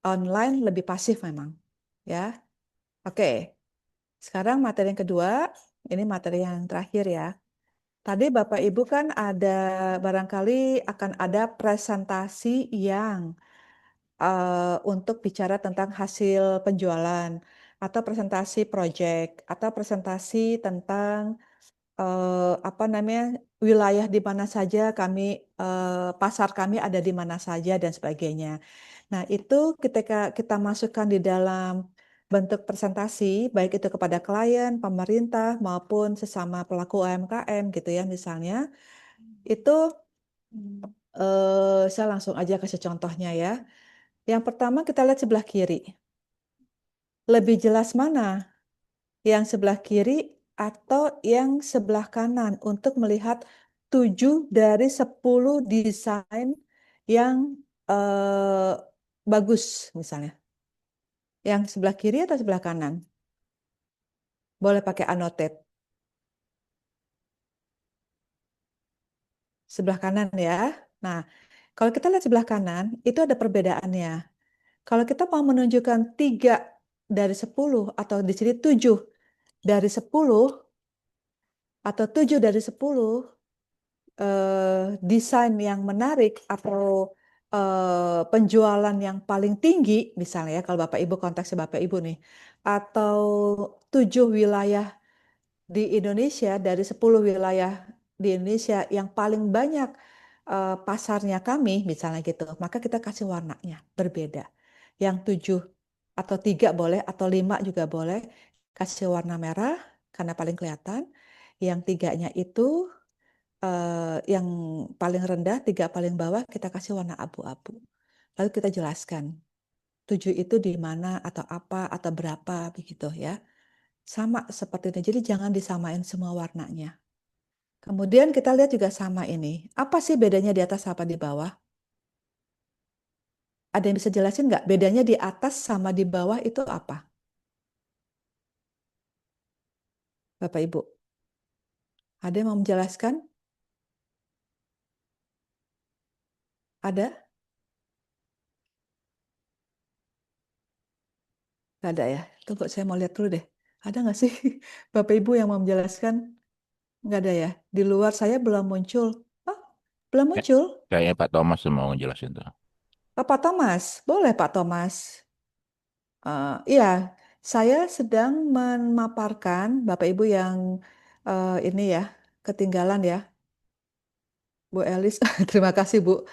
online lebih pasif memang. Ya. Oke. Sekarang materi yang kedua, ini materi yang terakhir ya. Tadi Bapak Ibu kan ada barangkali akan ada presentasi yang untuk bicara tentang hasil penjualan atau presentasi project atau presentasi tentang wilayah di mana saja kami pasar kami ada di mana saja dan sebagainya. Nah, itu ketika kita masukkan di dalam bentuk presentasi baik itu kepada klien, pemerintah maupun sesama pelaku UMKM gitu ya misalnya, itu saya langsung aja kasih contohnya ya. Yang pertama kita lihat sebelah kiri. Lebih jelas mana? Yang sebelah kiri atau yang sebelah kanan untuk melihat 7 dari 10 desain yang bagus misalnya. Yang sebelah kiri atau sebelah kanan? Boleh pakai annotate. Sebelah kanan ya. Nah, kalau kita lihat sebelah kanan, itu ada perbedaannya. Kalau kita mau menunjukkan 3 dari 10 atau di sini 7 dari 10 atau 7 dari 10 desain yang menarik atau penjualan yang paling tinggi misalnya ya, kalau Bapak Ibu konteksnya Bapak Ibu nih, atau 7 wilayah di Indonesia dari 10 wilayah di Indonesia yang paling banyak pasarnya kami misalnya gitu, maka kita kasih warnanya berbeda. Yang 7 atau 3 boleh atau 5 juga boleh, kasih warna merah karena paling kelihatan. Yang 3-nya itu yang paling rendah, 3 paling bawah kita kasih warna abu-abu. Lalu kita jelaskan 7 itu di mana atau apa atau berapa begitu ya. Sama seperti ini. Jadi jangan disamain semua warnanya. Kemudian kita lihat juga sama ini. Apa sih bedanya di atas sama di bawah? Ada yang bisa jelasin nggak? Bedanya di atas sama di bawah itu apa? Bapak Ibu. Ada yang mau menjelaskan? Ada? Nggak ada ya? Tunggu saya mau lihat dulu deh. Ada nggak sih Bapak Ibu yang mau menjelaskan? Nggak ada ya? Di luar saya belum muncul. Oh, belum muncul? Kayaknya Pak Thomas mau ngejelasin tuh. Pak Thomas, boleh Pak Thomas. Iya, saya sedang memaparkan Bapak Ibu yang ini ya, ketinggalan ya. Bu Elis, terima kasih Bu.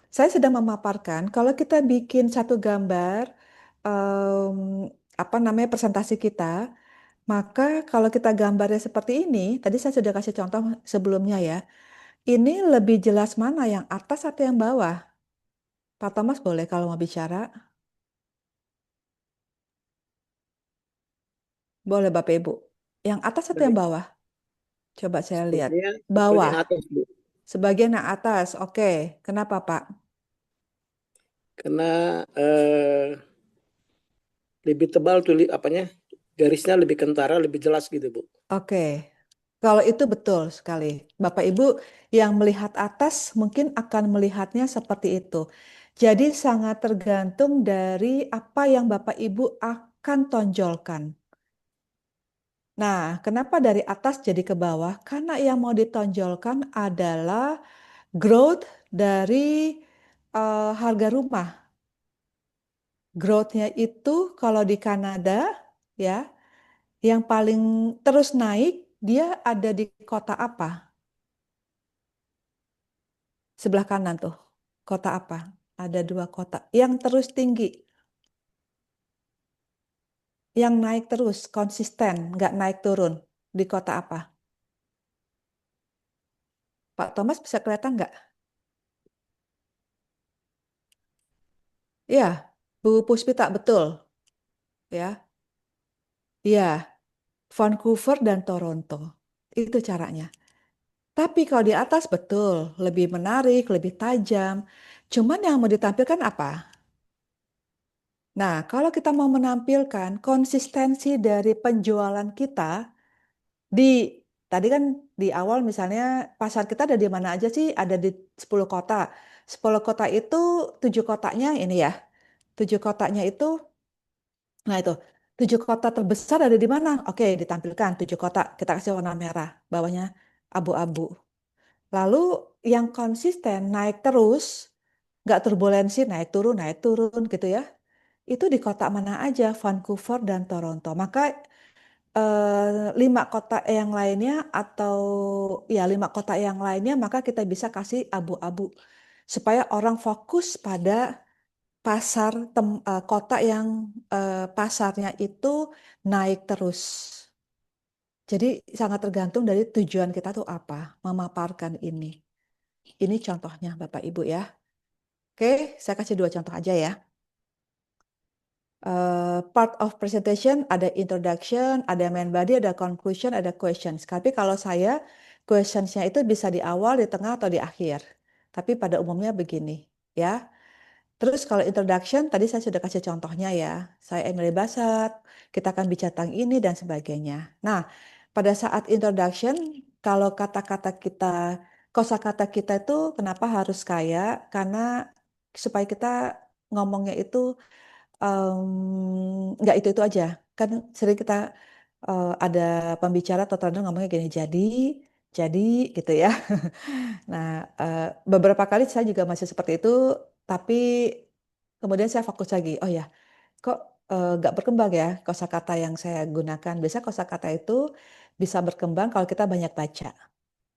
Saya sedang memaparkan kalau kita bikin satu gambar, apa namanya presentasi kita, maka kalau kita gambarnya seperti ini, tadi saya sudah kasih contoh sebelumnya ya, ini lebih jelas mana yang atas atau yang bawah? Pak Thomas boleh kalau mau bicara? Boleh Bapak Ibu. Yang atas atau yang bawah? Coba saya lihat. Sepertinya Bawah. bagian atas, Bu. Sebagian yang atas. Oke. Kenapa Pak? Karena lebih tebal tuh apanya, garisnya lebih kentara, lebih jelas gitu, Bu. Oke. Kalau itu betul sekali. Bapak Ibu yang melihat atas mungkin akan melihatnya seperti itu. Jadi sangat tergantung dari apa yang Bapak Ibu akan tonjolkan. Nah, kenapa dari atas jadi ke bawah? Karena yang mau ditonjolkan adalah growth dari harga rumah. Growth-nya itu kalau di Kanada ya, yang paling terus naik dia ada di kota apa? Sebelah kanan tuh. Kota apa? Ada 2 kota. Yang terus tinggi. Yang naik terus, konsisten, nggak naik turun. Di kota apa? Pak Thomas bisa kelihatan nggak? Ya, Bu Puspita, betul. Ya, ya, Vancouver dan Toronto. Itu caranya. Tapi kalau di atas betul, lebih menarik, lebih tajam. Cuman yang mau ditampilkan apa? Nah, kalau kita mau menampilkan konsistensi dari penjualan kita di tadi kan di awal misalnya pasar kita ada di mana aja sih? Ada di 10 kota. 10 kota itu 7 kotanya ini ya. 7 kotanya itu nah itu 7 kota terbesar ada di mana? Oke, ditampilkan 7 kota. Kita kasih warna merah, bawahnya abu-abu. Lalu yang konsisten naik terus, nggak turbulensi, naik turun gitu ya. Itu di kota mana aja, Vancouver dan Toronto. Maka 5 kota yang lainnya atau ya 5 kota yang lainnya, maka kita bisa kasih abu-abu supaya orang fokus pada pasar kota yang pasarnya itu naik terus. Jadi sangat tergantung dari tujuan kita tuh apa, memaparkan ini. Ini contohnya Bapak Ibu ya. Oke, saya kasih 2 contoh aja ya. Part of presentation ada introduction, ada main body, ada conclusion, ada questions. Tapi kalau saya questionsnya itu bisa di awal, di tengah, atau di akhir. Tapi pada umumnya begini. ya. Terus kalau introduction, tadi saya sudah kasih contohnya ya. Saya Emily Basat, kita akan bicara tentang ini dan sebagainya. Nah, pada saat introduction, kalau kata-kata kita, kosakata kita itu kenapa harus kaya? Karena supaya kita ngomongnya itu nggak itu-itu aja. Kan sering kita ada pembicara atau trainer ngomongnya gini, jadi gitu ya. Nah, beberapa kali saya juga masih seperti itu, tapi kemudian saya fokus lagi. Oh ya, kok nggak berkembang ya kosakata yang saya gunakan. Biasanya kosakata itu bisa berkembang kalau kita banyak baca.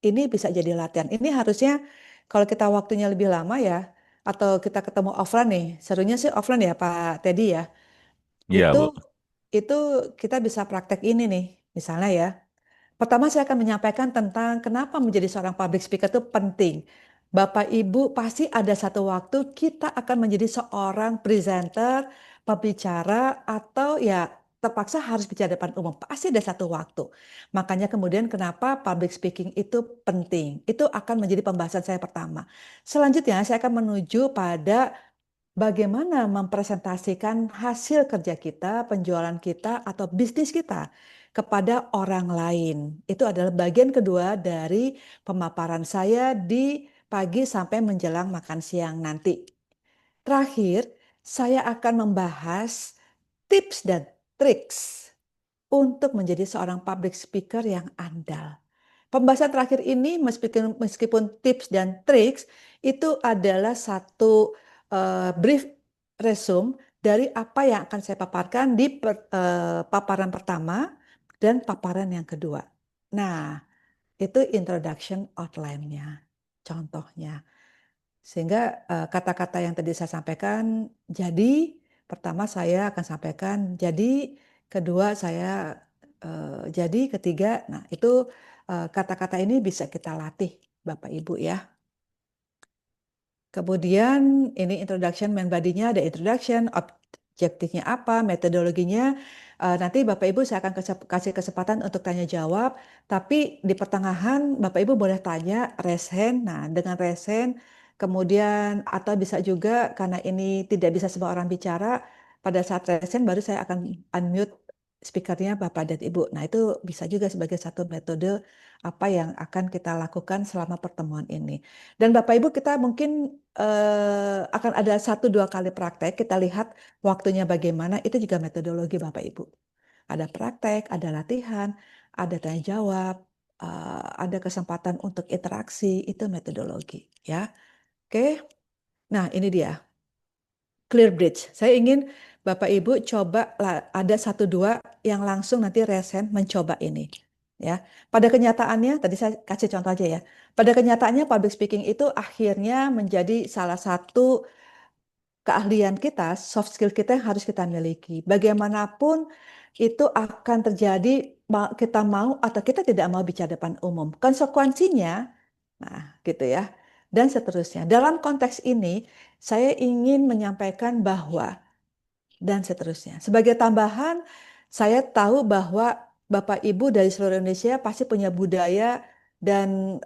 Ini bisa jadi latihan. Ini harusnya kalau kita waktunya lebih lama ya, atau kita ketemu offline nih. Serunya sih offline ya Pak Teddy ya. Iya, Itu Bu. itu kita bisa praktek ini nih. Misalnya ya. Pertama saya akan menyampaikan tentang kenapa menjadi seorang public speaker itu penting. Bapak Ibu pasti ada satu waktu kita akan menjadi seorang presenter, pembicara atau ya terpaksa harus bicara depan umum. Pasti ada satu waktu. Makanya kemudian kenapa public speaking itu penting. Itu akan menjadi pembahasan saya pertama. Selanjutnya saya akan menuju pada bagaimana mempresentasikan hasil kerja kita, penjualan kita, atau bisnis kita kepada orang lain. Itu adalah bagian kedua dari pemaparan saya di pagi sampai menjelang makan siang nanti. Terakhir, saya akan membahas tips dan triks untuk menjadi seorang public speaker yang andal. Pembahasan terakhir ini meskipun tips dan triks itu adalah satu brief resume dari apa yang akan saya paparkan di paparan pertama dan paparan yang kedua. Nah, itu introduction outline-nya, contohnya. Sehingga kata-kata yang tadi saya sampaikan, jadi pertama saya akan sampaikan, jadi kedua saya jadi ketiga. Nah, itu kata-kata ini bisa kita latih Bapak Ibu ya. Kemudian ini introduction, main body-nya ada introduction, objektifnya apa, metodologinya. Nanti Bapak Ibu saya akan kasih kesempatan untuk tanya jawab. Tapi di pertengahan Bapak Ibu boleh tanya, raise hand. Nah, dengan raise hand, kemudian atau bisa juga karena ini tidak bisa semua orang bicara, pada saat raise hand baru saya akan unmute speakernya Bapak dan Ibu. Nah, itu bisa juga sebagai satu metode apa yang akan kita lakukan selama pertemuan ini. Dan Bapak Ibu kita mungkin akan ada 1-2 kali praktek, kita lihat waktunya bagaimana, itu juga metodologi Bapak Ibu. Ada praktek, ada latihan, ada tanya jawab, ada kesempatan untuk interaksi, itu metodologi ya. Oke, nah ini dia. Clear bridge. Saya ingin Bapak Ibu coba ada 1-2 yang langsung nanti resen mencoba ini. Ya, pada kenyataannya tadi saya kasih contoh aja ya. Pada kenyataannya public speaking itu akhirnya menjadi salah satu keahlian kita, soft skill kita yang harus kita miliki. Bagaimanapun itu akan terjadi kita mau atau kita tidak mau bicara depan umum. Konsekuensinya, nah gitu ya. Dan seterusnya. Dalam konteks ini, saya ingin menyampaikan bahwa dan seterusnya. Sebagai tambahan, saya tahu bahwa Bapak Ibu dari seluruh Indonesia pasti punya budaya dan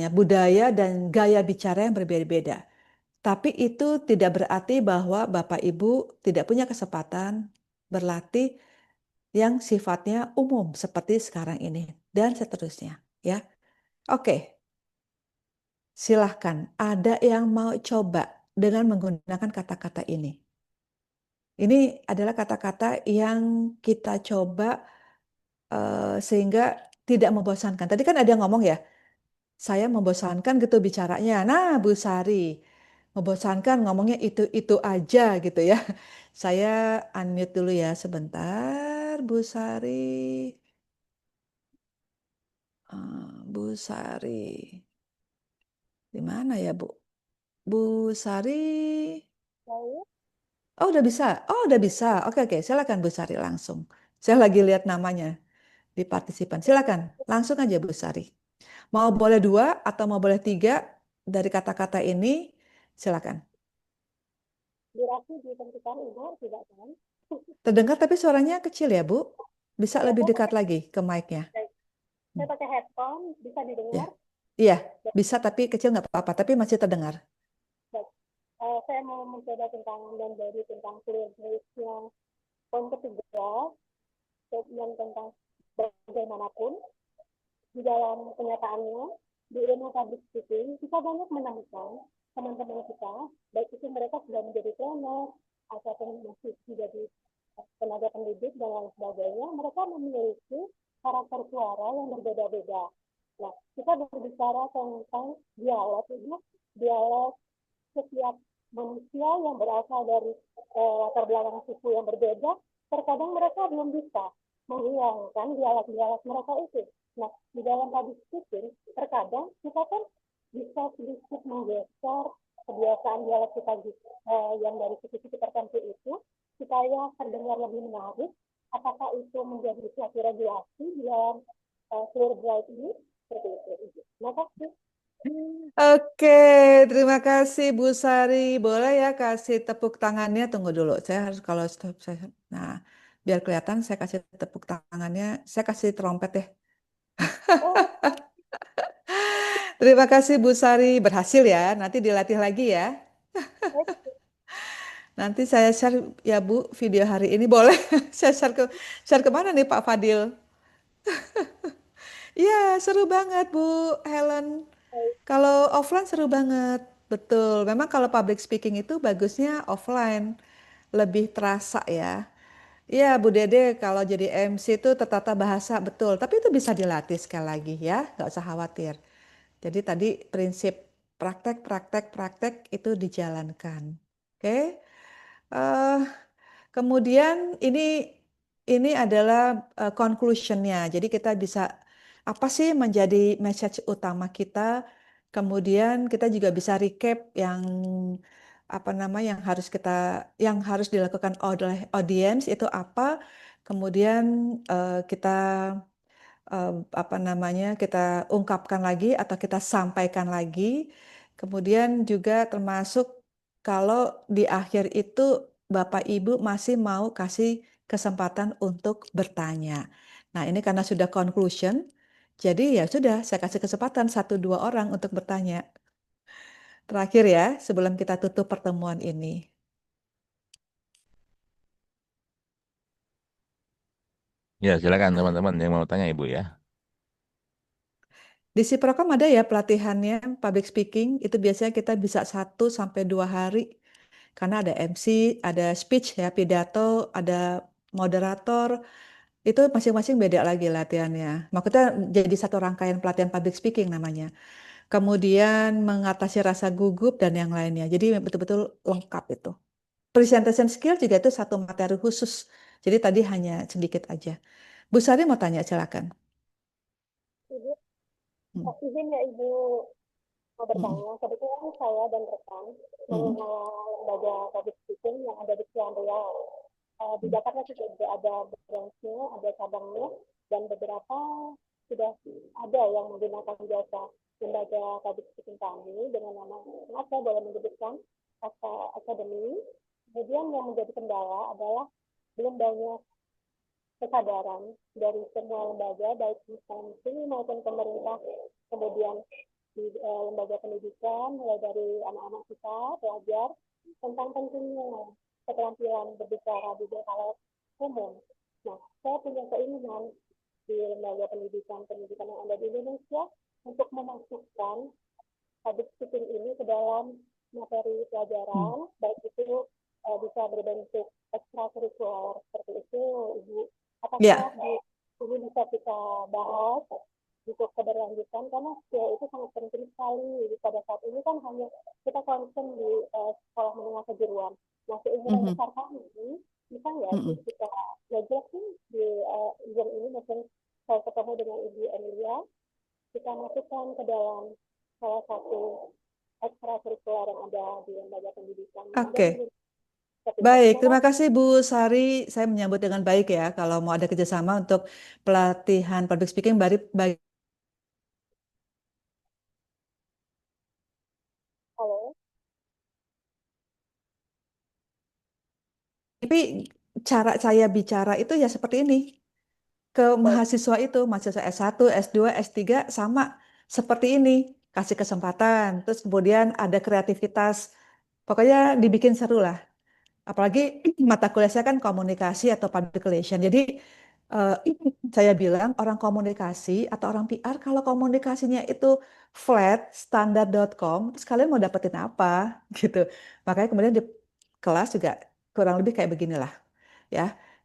budaya dan gaya bicara yang berbeda-beda. Tapi itu tidak berarti bahwa Bapak Ibu tidak punya kesempatan berlatih yang sifatnya umum seperti sekarang ini dan seterusnya, ya. Oke. Silahkan, ada yang mau coba dengan menggunakan kata-kata ini. Ini adalah kata-kata yang kita coba sehingga tidak membosankan. Tadi kan ada yang ngomong ya, saya membosankan gitu bicaranya. Nah, Bu Sari, membosankan ngomongnya itu-itu aja gitu ya. Saya unmute dulu ya sebentar, Bu Sari. Bu Sari. Di mana ya, Bu? Bu Sari. Oh, udah bisa. Oh, udah bisa. Oke, oke. Silakan Bu Sari langsung. Saya lagi lihat namanya di partisipan. Silakan, langsung aja Bu Sari. Mau boleh 2 atau mau boleh 3 dari kata-kata ini, silakan. Durasi ditentukan Ibu, tidak kan? Terdengar tapi suaranya kecil ya, Bu. Bisa Ya, lebih saya dekat lagi ke mic-nya. Saya pakai headphone, bisa Ya. didengar? Iya, bisa tapi kecil nggak apa-apa, tapi masih terdengar. saya mau mencoba tentang memberi tentang clear voice-nya. Poin ketiga, statement tentang bagaimanapun di dalam kenyataannya di ilmu public speaking kita banyak menemukan teman-teman kita, baik itu mereka sudah menjadi trainer ataupun masih menjadi tenaga pendidik dan lain sebagainya, mereka memiliki karakter suara yang berbeda-beda. Nah, kita berbicara tentang dialog ini, dialog setiap manusia yang berasal dari latar belakang suku yang berbeda, terkadang mereka belum bisa menghilangkan dialog-dialog mereka itu. Nah, di dalam public speaking, terkadang kita kan bisa sedikit menggeser kebiasaan dialog kita yang dari sisi-sisi tertentu itu, supaya terdengar lebih menarik. Apakah itu menjadi suatu regulasi di dalam clear bright ini? Seperti itu. Terima kasih. Oke, terima kasih Bu Sari. Boleh ya kasih tepuk tangannya? Tunggu dulu, saya harus kalau stop saya. Nah, biar kelihatan saya kasih tepuk tangannya. Saya kasih trompet deh. Terima kasih Bu Sari, berhasil ya. Nanti dilatih lagi ya. Nanti saya share ya Bu video hari ini boleh. Saya share kemana nih Pak Fadil? Iya, seru banget Bu Helen. Kalau offline seru banget, betul. Memang kalau public speaking itu bagusnya offline, lebih terasa ya. Iya Bu Dede, kalau jadi MC itu tertata bahasa betul, tapi itu bisa dilatih sekali lagi ya, nggak usah khawatir. Jadi tadi prinsip praktek, praktek, praktek itu dijalankan. Oke. Eh, kemudian ini adalah conclusionnya. Jadi kita bisa apa sih menjadi message utama kita. Kemudian kita juga bisa recap yang apa namanya yang harus dilakukan oleh audiens itu apa. Kemudian kita apa namanya kita ungkapkan lagi atau kita sampaikan lagi. Kemudian juga termasuk kalau di akhir itu Bapak Ibu masih mau kasih kesempatan untuk bertanya. Nah, ini karena sudah conclusion, jadi ya sudah saya kasih kesempatan 1-2 orang untuk bertanya. Terakhir ya, sebelum kita tutup pertemuan ini. Ya, silakan teman-teman yang mau tanya Ibu ya. Di Siprokom ada ya pelatihannya public speaking, itu biasanya kita bisa 1-2 hari. Karena ada MC, ada speech ya, pidato, ada moderator, itu masing-masing beda lagi latihannya. Maksudnya jadi satu rangkaian pelatihan public speaking namanya. Kemudian mengatasi rasa gugup dan yang lainnya. Jadi betul-betul lengkap itu. Presentation skill juga itu satu materi khusus. Jadi tadi hanya sedikit aja. Bu Sari mau tanya, silakan. Ibu, izin ya Ibu mau bertanya. Kebetulan saya dan rekan mengenal lembaga public speaking yang ada di Kepulauan Riau. Di Jakarta juga ada branch-nya, ada cabangnya, dan beberapa sudah ada yang menggunakan jasa lembaga public speaking kami dengan nama, maaf saya boleh menyebutkan, Academy. Kemudian yang menjadi kendala adalah belum banyak kesadaran dari semua lembaga, baik instansi maupun pemerintah, kemudian di lembaga pendidikan, mulai dari anak-anak kita, pelajar, tentang pentingnya keterampilan berbicara di halayak umum. Nah, saya punya keinginan di lembaga pendidikan yang ada di Indonesia untuk memasukkan public speaking ini ke dalam materi pelajaran, baik itu bisa berbentuk ekstrakurikuler seperti itu, Ibu. Apakah ini bisa kita bahas untuk keberlanjutan, karena skill itu sangat penting sekali pada saat ini kan hanya kita concern di sekolah menengah kejuruan. Nah, keinginan besar kami bisa nggak sih kita belajar sih di izin ini, mungkin saya ketemu dengan Ibu Emilia, kita masukkan ke dalam salah satu ekstrakurikuler yang ada di lembaga pendidikan. Oke. Baik, terima kasih Bu Sari. Saya menyambut dengan baik ya kalau mau ada kerjasama untuk pelatihan public speaking bagi Halo. Tapi cara saya bicara itu ya seperti ini. Ke mahasiswa itu, mahasiswa S1, S2, S3 sama seperti ini. Kasih kesempatan, terus kemudian ada kreativitas Pokoknya dibikin seru lah. Apalagi mata kuliah saya kan komunikasi atau public relation. Jadi eh, saya bilang orang komunikasi atau orang PR kalau komunikasinya itu flat, standar.com, terus kalian mau dapetin apa gitu. Makanya kemudian di kelas juga kurang lebih kayak beginilah ya.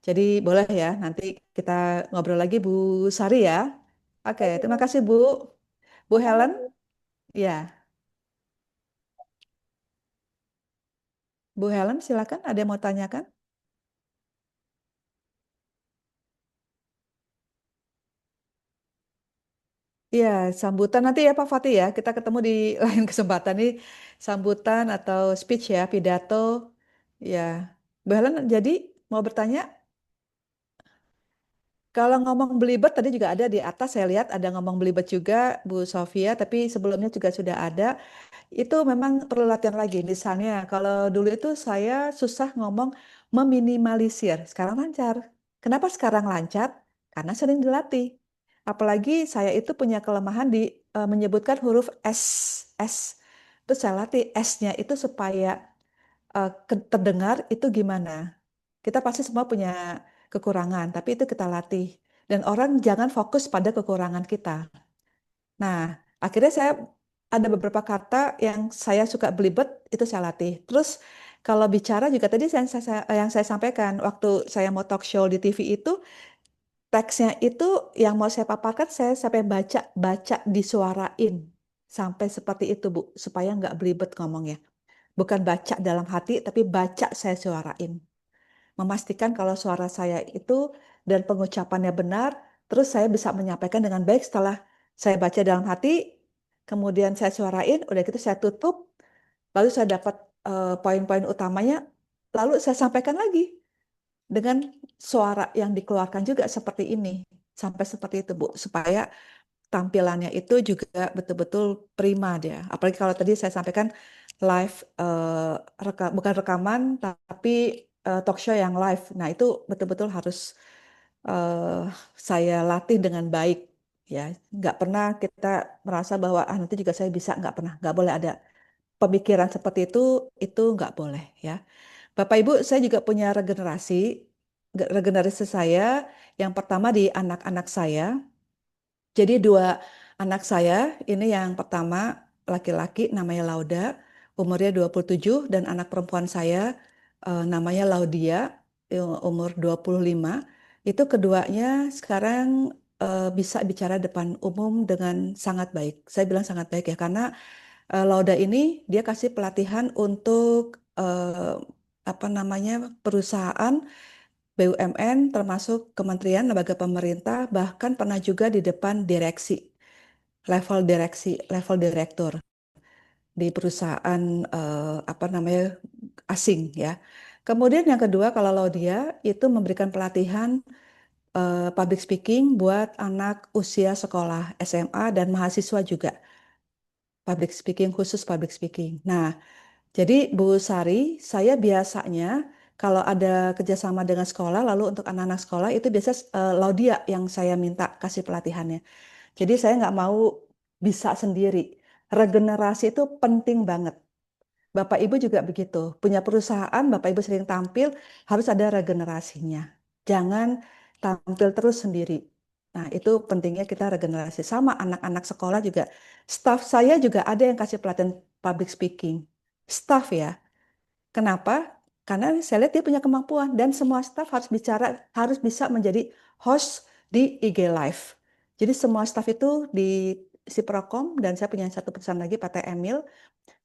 Jadi boleh ya nanti kita ngobrol lagi Bu Sari ya. Oke, terima kasih Bu. Bu Sama-sama, Helen, Bu. ya. Bu Helen silakan ada yang mau tanyakan? Iya, sambutan nanti ya Pak Fatih ya. Kita ketemu di lain kesempatan nih. Sambutan atau speech ya, pidato. Ya, Bu Helen jadi mau bertanya? Kalau ngomong belibet tadi juga ada di atas saya lihat ada ngomong belibet juga Bu Sofia, tapi sebelumnya juga sudah ada. Itu memang perlu latihan lagi. Misalnya kalau dulu itu saya susah ngomong meminimalisir, sekarang lancar. Kenapa sekarang lancar? Karena sering dilatih. Apalagi saya itu punya kelemahan di menyebutkan huruf S, S. Terus saya latih S-nya itu supaya terdengar itu gimana. Kita pasti semua punya kekurangan, tapi itu kita latih. Dan orang jangan fokus pada kekurangan kita. Nah, akhirnya saya ada beberapa kata yang saya suka belibet, itu saya latih. Terus kalau bicara juga tadi yang saya sampaikan, waktu saya mau talk show di TV itu, teksnya itu yang mau saya paparkan, saya sampai baca disuarain. Sampai seperti itu, Bu, supaya nggak belibet ngomongnya. Bukan baca dalam hati, tapi baca saya suarain. Memastikan kalau suara saya itu dan pengucapannya benar, terus saya bisa menyampaikan dengan baik setelah saya baca dalam hati, kemudian saya suarain, udah gitu saya tutup, lalu saya dapat poin-poin utamanya, lalu saya sampaikan lagi dengan suara yang dikeluarkan juga seperti ini, sampai seperti itu Bu, supaya tampilannya itu juga betul-betul prima dia. Apalagi kalau tadi saya sampaikan live, bukan rekaman, tapi talk show yang live. Nah itu betul-betul harus eh, saya latih dengan baik. Ya, nggak pernah kita merasa bahwa nanti juga saya bisa, nggak pernah, nggak boleh ada pemikiran seperti itu nggak boleh ya. Bapak Ibu, saya juga punya regenerasi. Regenerasi saya yang pertama di anak-anak saya. Jadi dua anak saya, ini yang pertama laki-laki namanya Lauda, umurnya 27 dan anak perempuan saya namanya Laudia, umur 25. Itu keduanya sekarang bisa bicara depan umum dengan sangat baik. Saya bilang sangat baik ya karena Lauda ini dia kasih pelatihan untuk apa namanya perusahaan BUMN termasuk kementerian, lembaga pemerintah, bahkan pernah juga di depan direksi, level direktur di perusahaan apa namanya asing ya. Kemudian yang kedua kalau Laudia itu memberikan pelatihan public speaking buat anak usia sekolah SMA dan mahasiswa juga. Public speaking khusus public speaking. Nah, jadi Bu Sari, saya biasanya kalau ada kerjasama dengan sekolah, lalu untuk anak-anak sekolah itu biasa Laudia yang saya minta kasih pelatihannya. Jadi saya nggak mau bisa sendiri. Regenerasi itu penting banget. Bapak Ibu juga begitu. Punya perusahaan, Bapak Ibu sering tampil, harus ada regenerasinya. Jangan tampil terus sendiri. Nah, itu pentingnya kita regenerasi. Sama anak-anak sekolah juga. Staff saya juga ada yang kasih pelatihan public speaking. Staff ya. Kenapa? Karena saya lihat dia punya kemampuan dan semua staff harus bicara, harus bisa menjadi host di IG Live. Jadi semua staff itu di Siprokom dan saya punya satu perusahaan lagi, PT Emil,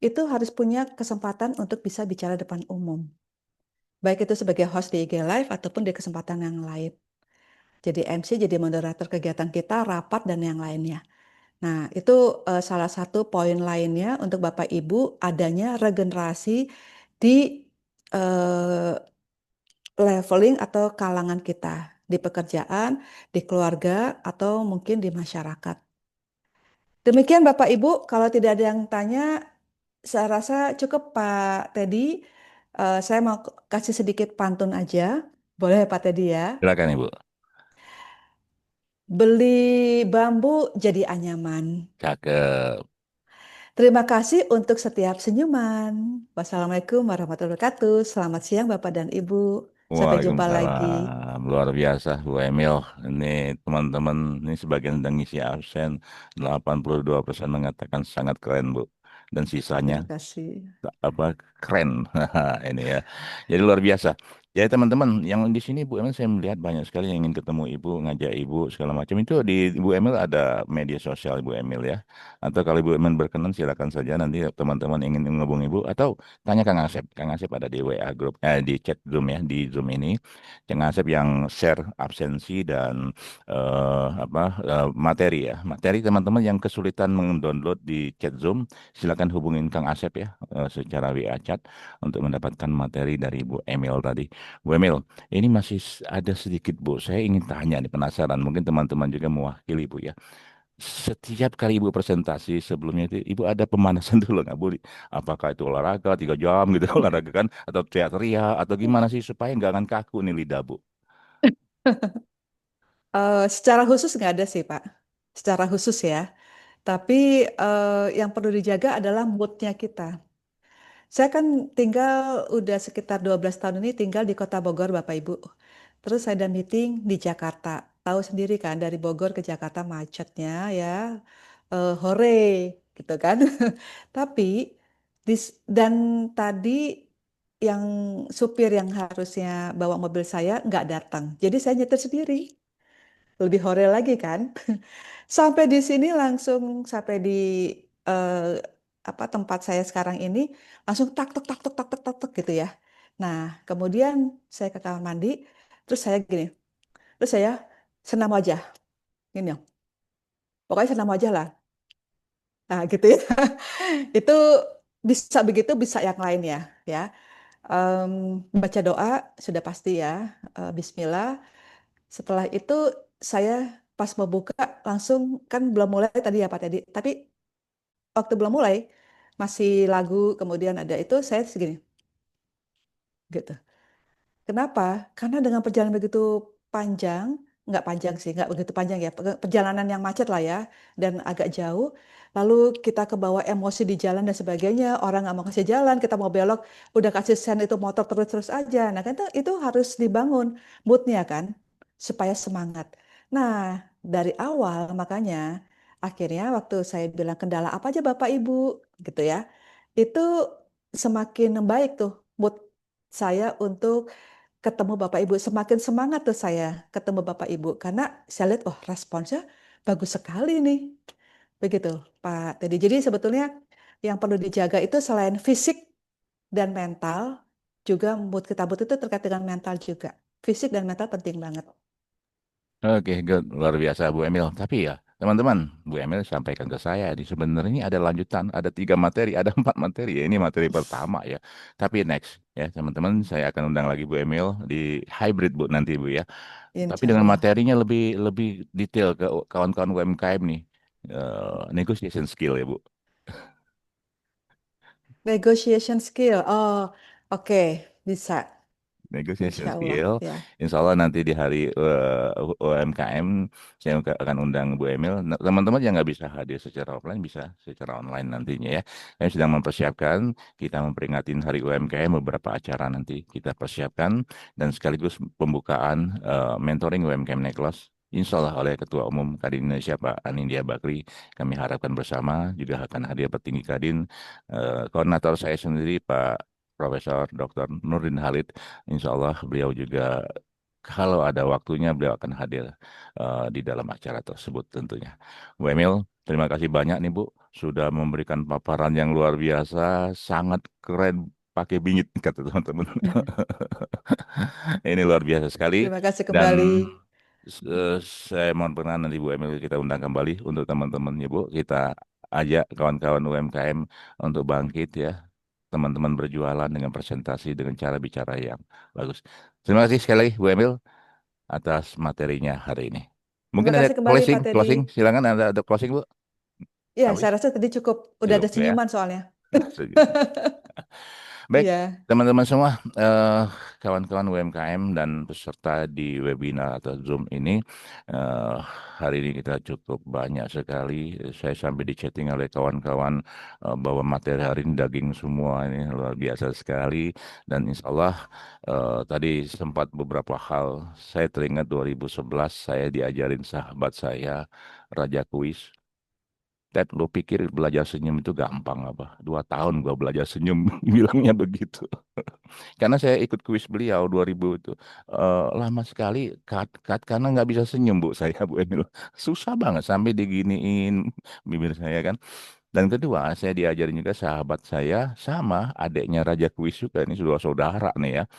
itu harus punya kesempatan untuk bisa bicara depan umum. Baik itu sebagai host di IG Live ataupun di kesempatan yang lain. Jadi MC, jadi moderator kegiatan kita, rapat, dan yang lainnya. Nah, itu salah satu poin lainnya untuk Bapak Ibu adanya regenerasi di eh, leveling atau kalangan kita, di pekerjaan, di keluarga, atau mungkin di masyarakat. Demikian Bapak Ibu, kalau tidak ada yang tanya, saya rasa cukup Pak Teddy. Saya mau kasih sedikit pantun aja. Boleh Pak Teddy ya? Silakan Ibu. Beli bambu jadi anyaman. Cakep. Terima kasih untuk setiap senyuman. Wassalamualaikum warahmatullahi wabarakatuh. Selamat siang Bapak dan Ibu. Sampai jumpa lagi. Waalaikumsalam. Luar biasa, Bu Emil. Ini teman-teman, ini sebagian sedang ngisi absen. 82% mengatakan sangat keren, Bu. Dan sisanya Terima kasih. apa keren ini ya. Jadi luar biasa. Jadi teman-teman yang di sini Bu Emil saya melihat banyak sekali yang ingin ketemu Ibu, ngajak Ibu segala macam itu di Bu Emil ada media sosial Ibu Emil ya. Atau kalau Ibu Emil berkenan silakan saja nanti teman-teman ingin menghubungi Ibu atau tanya Kang Asep. Kang Asep ada di WA grup di chat Zoom ya di Zoom ini. Kang Asep yang share absensi dan materi ya. Materi teman-teman yang kesulitan mendownload di chat Zoom silakan hubungin Kang Asep ya secara WA chat untuk mendapatkan materi dari Bu Emil tadi. Bu Emil, ini masih ada sedikit Bu. Saya ingin tanya nih penasaran. Mungkin teman-teman juga mewakili Bu ya. Setiap kali Ibu presentasi sebelumnya itu Ibu ada pemanasan dulu nggak Bu? Apakah itu olahraga 3 jam gitu olahraga kan? Atau teriak-teriak atau gimana sih supaya nggak akan kaku nih lidah Bu? Secara khusus nggak ada sih Pak. Secara khusus ya. Tapi yang perlu dijaga adalah moodnya kita. Saya kan tinggal udah sekitar 12 tahun ini tinggal di Kota Bogor, Bapak Ibu. Terus saya ada meeting di Jakarta. Tahu sendiri kan dari Bogor ke Jakarta macetnya ya, hore gitu kan. Tapi dan tadi yang supir yang harusnya bawa mobil saya nggak datang. Jadi saya nyetir sendiri. Lebih hore lagi kan. Sampai di sini langsung sampai di eh, tempat saya sekarang ini langsung tak tok tak tok tak tok tak tok gitu ya. Nah, kemudian saya ke kamar mandi, terus saya gini, terus saya senam wajah, gini ya. Pokoknya senam wajah lah. Nah, gitu ya. Itu bisa begitu, bisa yang lain ya. Baca doa sudah pasti ya. Bismillah. Setelah itu saya pas mau buka langsung kan belum mulai tadi ya Pak Teddy. Tapi waktu belum mulai masih lagu kemudian ada itu saya segini gitu. Kenapa? Karena dengan perjalanan begitu panjang, nggak panjang sih, nggak begitu panjang ya, perjalanan yang macet lah ya, dan agak jauh, lalu kita kebawa emosi di jalan dan sebagainya, orang nggak mau kasih jalan, kita mau belok, udah kasih sen itu motor terus-terus aja. Nah kan itu harus dibangun moodnya kan, supaya semangat. Nah, dari awal makanya, akhirnya waktu saya bilang kendala apa aja Bapak Ibu, gitu ya, itu semakin baik tuh mood saya untuk ketemu Bapak Ibu. Semakin semangat tuh saya ketemu Bapak Ibu karena saya lihat oh responsnya bagus sekali nih. Begitu Pak Teddy. Jadi sebetulnya yang perlu dijaga itu selain fisik dan mental, juga mood kita mood itu terkait dengan mental juga. Fisik dan mental penting banget. Oke, good. Luar biasa Bu Emil. Tapi ya, teman-teman, Bu Emil sampaikan ke saya, di sebenarnya ini ada lanjutan, ada 3 materi, ada 4 materi ya. Ini materi pertama ya. Tapi next ya, teman-teman, saya akan undang lagi Bu Emil di hybrid Bu nanti Bu ya. Tapi Insya dengan Allah. materinya lebih lebih detail ke kawan-kawan UMKM nih. Negotiation skill ya Bu. Negotiation skill. Oh, oke. Bisa. Negotiation Insya Allah. skill. Ya. Insya Allah nanti di hari UMKM saya akan undang Bu Emil. Nah, teman-teman yang nggak bisa hadir secara offline bisa secara online nantinya ya. Kami sedang mempersiapkan, kita memperingati hari UMKM beberapa acara nanti kita persiapkan dan sekaligus pembukaan mentoring UMKM naik kelas. Insya Allah oleh Ketua Umum Kadin Indonesia Pak Anindya Bakri kami harapkan bersama juga akan hadir petinggi Kadin, koordinator saya sendiri Pak Profesor Dr. Nurdin Halid. Insya Allah beliau juga kalau ada waktunya beliau akan hadir di dalam acara tersebut tentunya. Bu Emil, terima kasih banyak nih Bu sudah memberikan paparan yang luar biasa, sangat keren pakai bingit kata teman-teman. Ini luar biasa sekali Terima kasih dan kembali. eh, saya mohon perkenan nanti Bu Emil kita undang kembali untuk teman-temannya Bu. Kita ajak kawan-kawan UMKM untuk bangkit ya teman-teman berjualan dengan presentasi dengan cara bicara yang bagus. Terima kasih sekali lagi Bu Emil atas materinya hari ini. Mungkin Terima ada kasih kembali closing, Pak Teddy. closing. Silakan ada closing Bu. Ya, Habis? saya rasa tadi cukup. Udah ada Cukup ya. senyuman soalnya. Setuju. Baik, Iya. teman-teman semua, kawan-kawan UMKM dan peserta di webinar atau Zoom ini, hari ini kita cukup banyak sekali. Saya sampai di chatting oleh kawan-kawan bahwa materi hari ini daging semua, ini luar biasa sekali. Dan insya Allah tadi sempat beberapa hal, saya teringat 2011 saya diajarin sahabat saya, Raja Kuis. Ted, lo pikir belajar senyum itu gampang apa? 2 tahun gua belajar senyum, bilangnya begitu. Karena saya ikut kuis beliau 2000 itu. Lama sekali, karena nggak bisa senyum Bu saya, Bu Emil. Susah banget sampai diginiin bibir saya kan. Dan kedua, saya diajarin juga sahabat saya sama adiknya Raja Kuis juga, ini sudah saudara nih ya.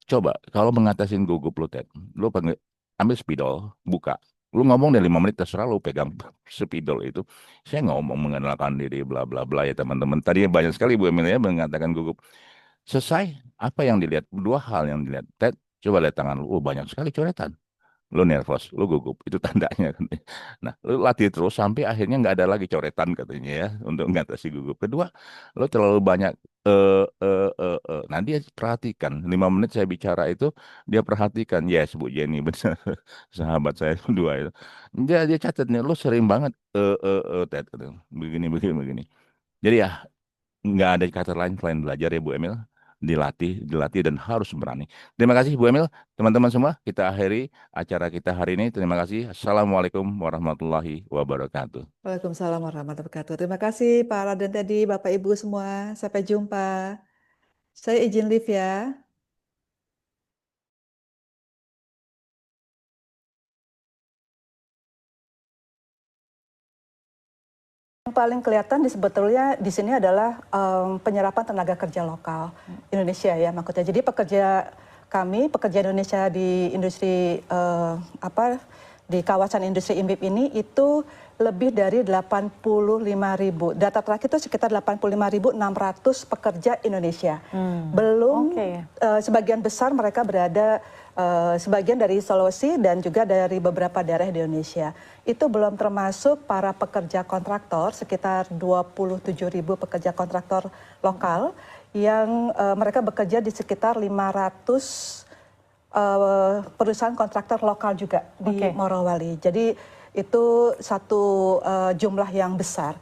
Coba, kalau mengatasin gugup lu, Ted, lu ambil spidol, buka. Lu ngomong dari 5 menit, terserah lu pegang spidol itu. Saya ngomong mengenalkan diri, bla bla bla ya teman-teman. Tadi banyak sekali Bu Emilia mengatakan gugup. Selesai, apa yang dilihat? 2 hal yang dilihat. Ted, coba lihat tangan lu. Oh, banyak sekali coretan. Lu nervous, lu gugup, itu tandanya. Nah, lu latih terus sampai akhirnya nggak ada lagi coretan katanya ya untuk mengatasi gugup. Kedua, lu terlalu banyak Nah dia perhatikan 5 menit saya bicara itu dia perhatikan, yes Bu Jenny benar sahabat saya berdua itu. Dia catat nih, lu sering banget Ted, begini begini begini. Jadi ya nggak ada kata lain selain belajar ya Bu Emil, dilatih dan harus berani. Terima kasih Bu Emil, teman-teman semua, kita akhiri acara kita hari ini. Terima kasih. Assalamualaikum warahmatullahi wabarakatuh. Waalaikumsalam warahmatullahi wabarakatuh. Terima kasih Pak Raden tadi, Bapak Ibu semua. Sampai jumpa. Saya izin live ya. Yang paling kelihatan sebetulnya di sini adalah penyerapan tenaga kerja lokal Indonesia ya maksudnya. Jadi pekerja Indonesia di industri di kawasan industri INBIP ini itu lebih dari 85.000. Data terakhir itu sekitar 85.600 pekerja Indonesia. Belum sebagian besar mereka berada sebagian dari Sulawesi dan juga dari beberapa daerah di Indonesia. Itu belum termasuk para pekerja kontraktor, sekitar 27.000 pekerja kontraktor lokal yang mereka bekerja di sekitar 500 perusahaan kontraktor lokal juga di Morowali. Jadi itu satu jumlah yang besar.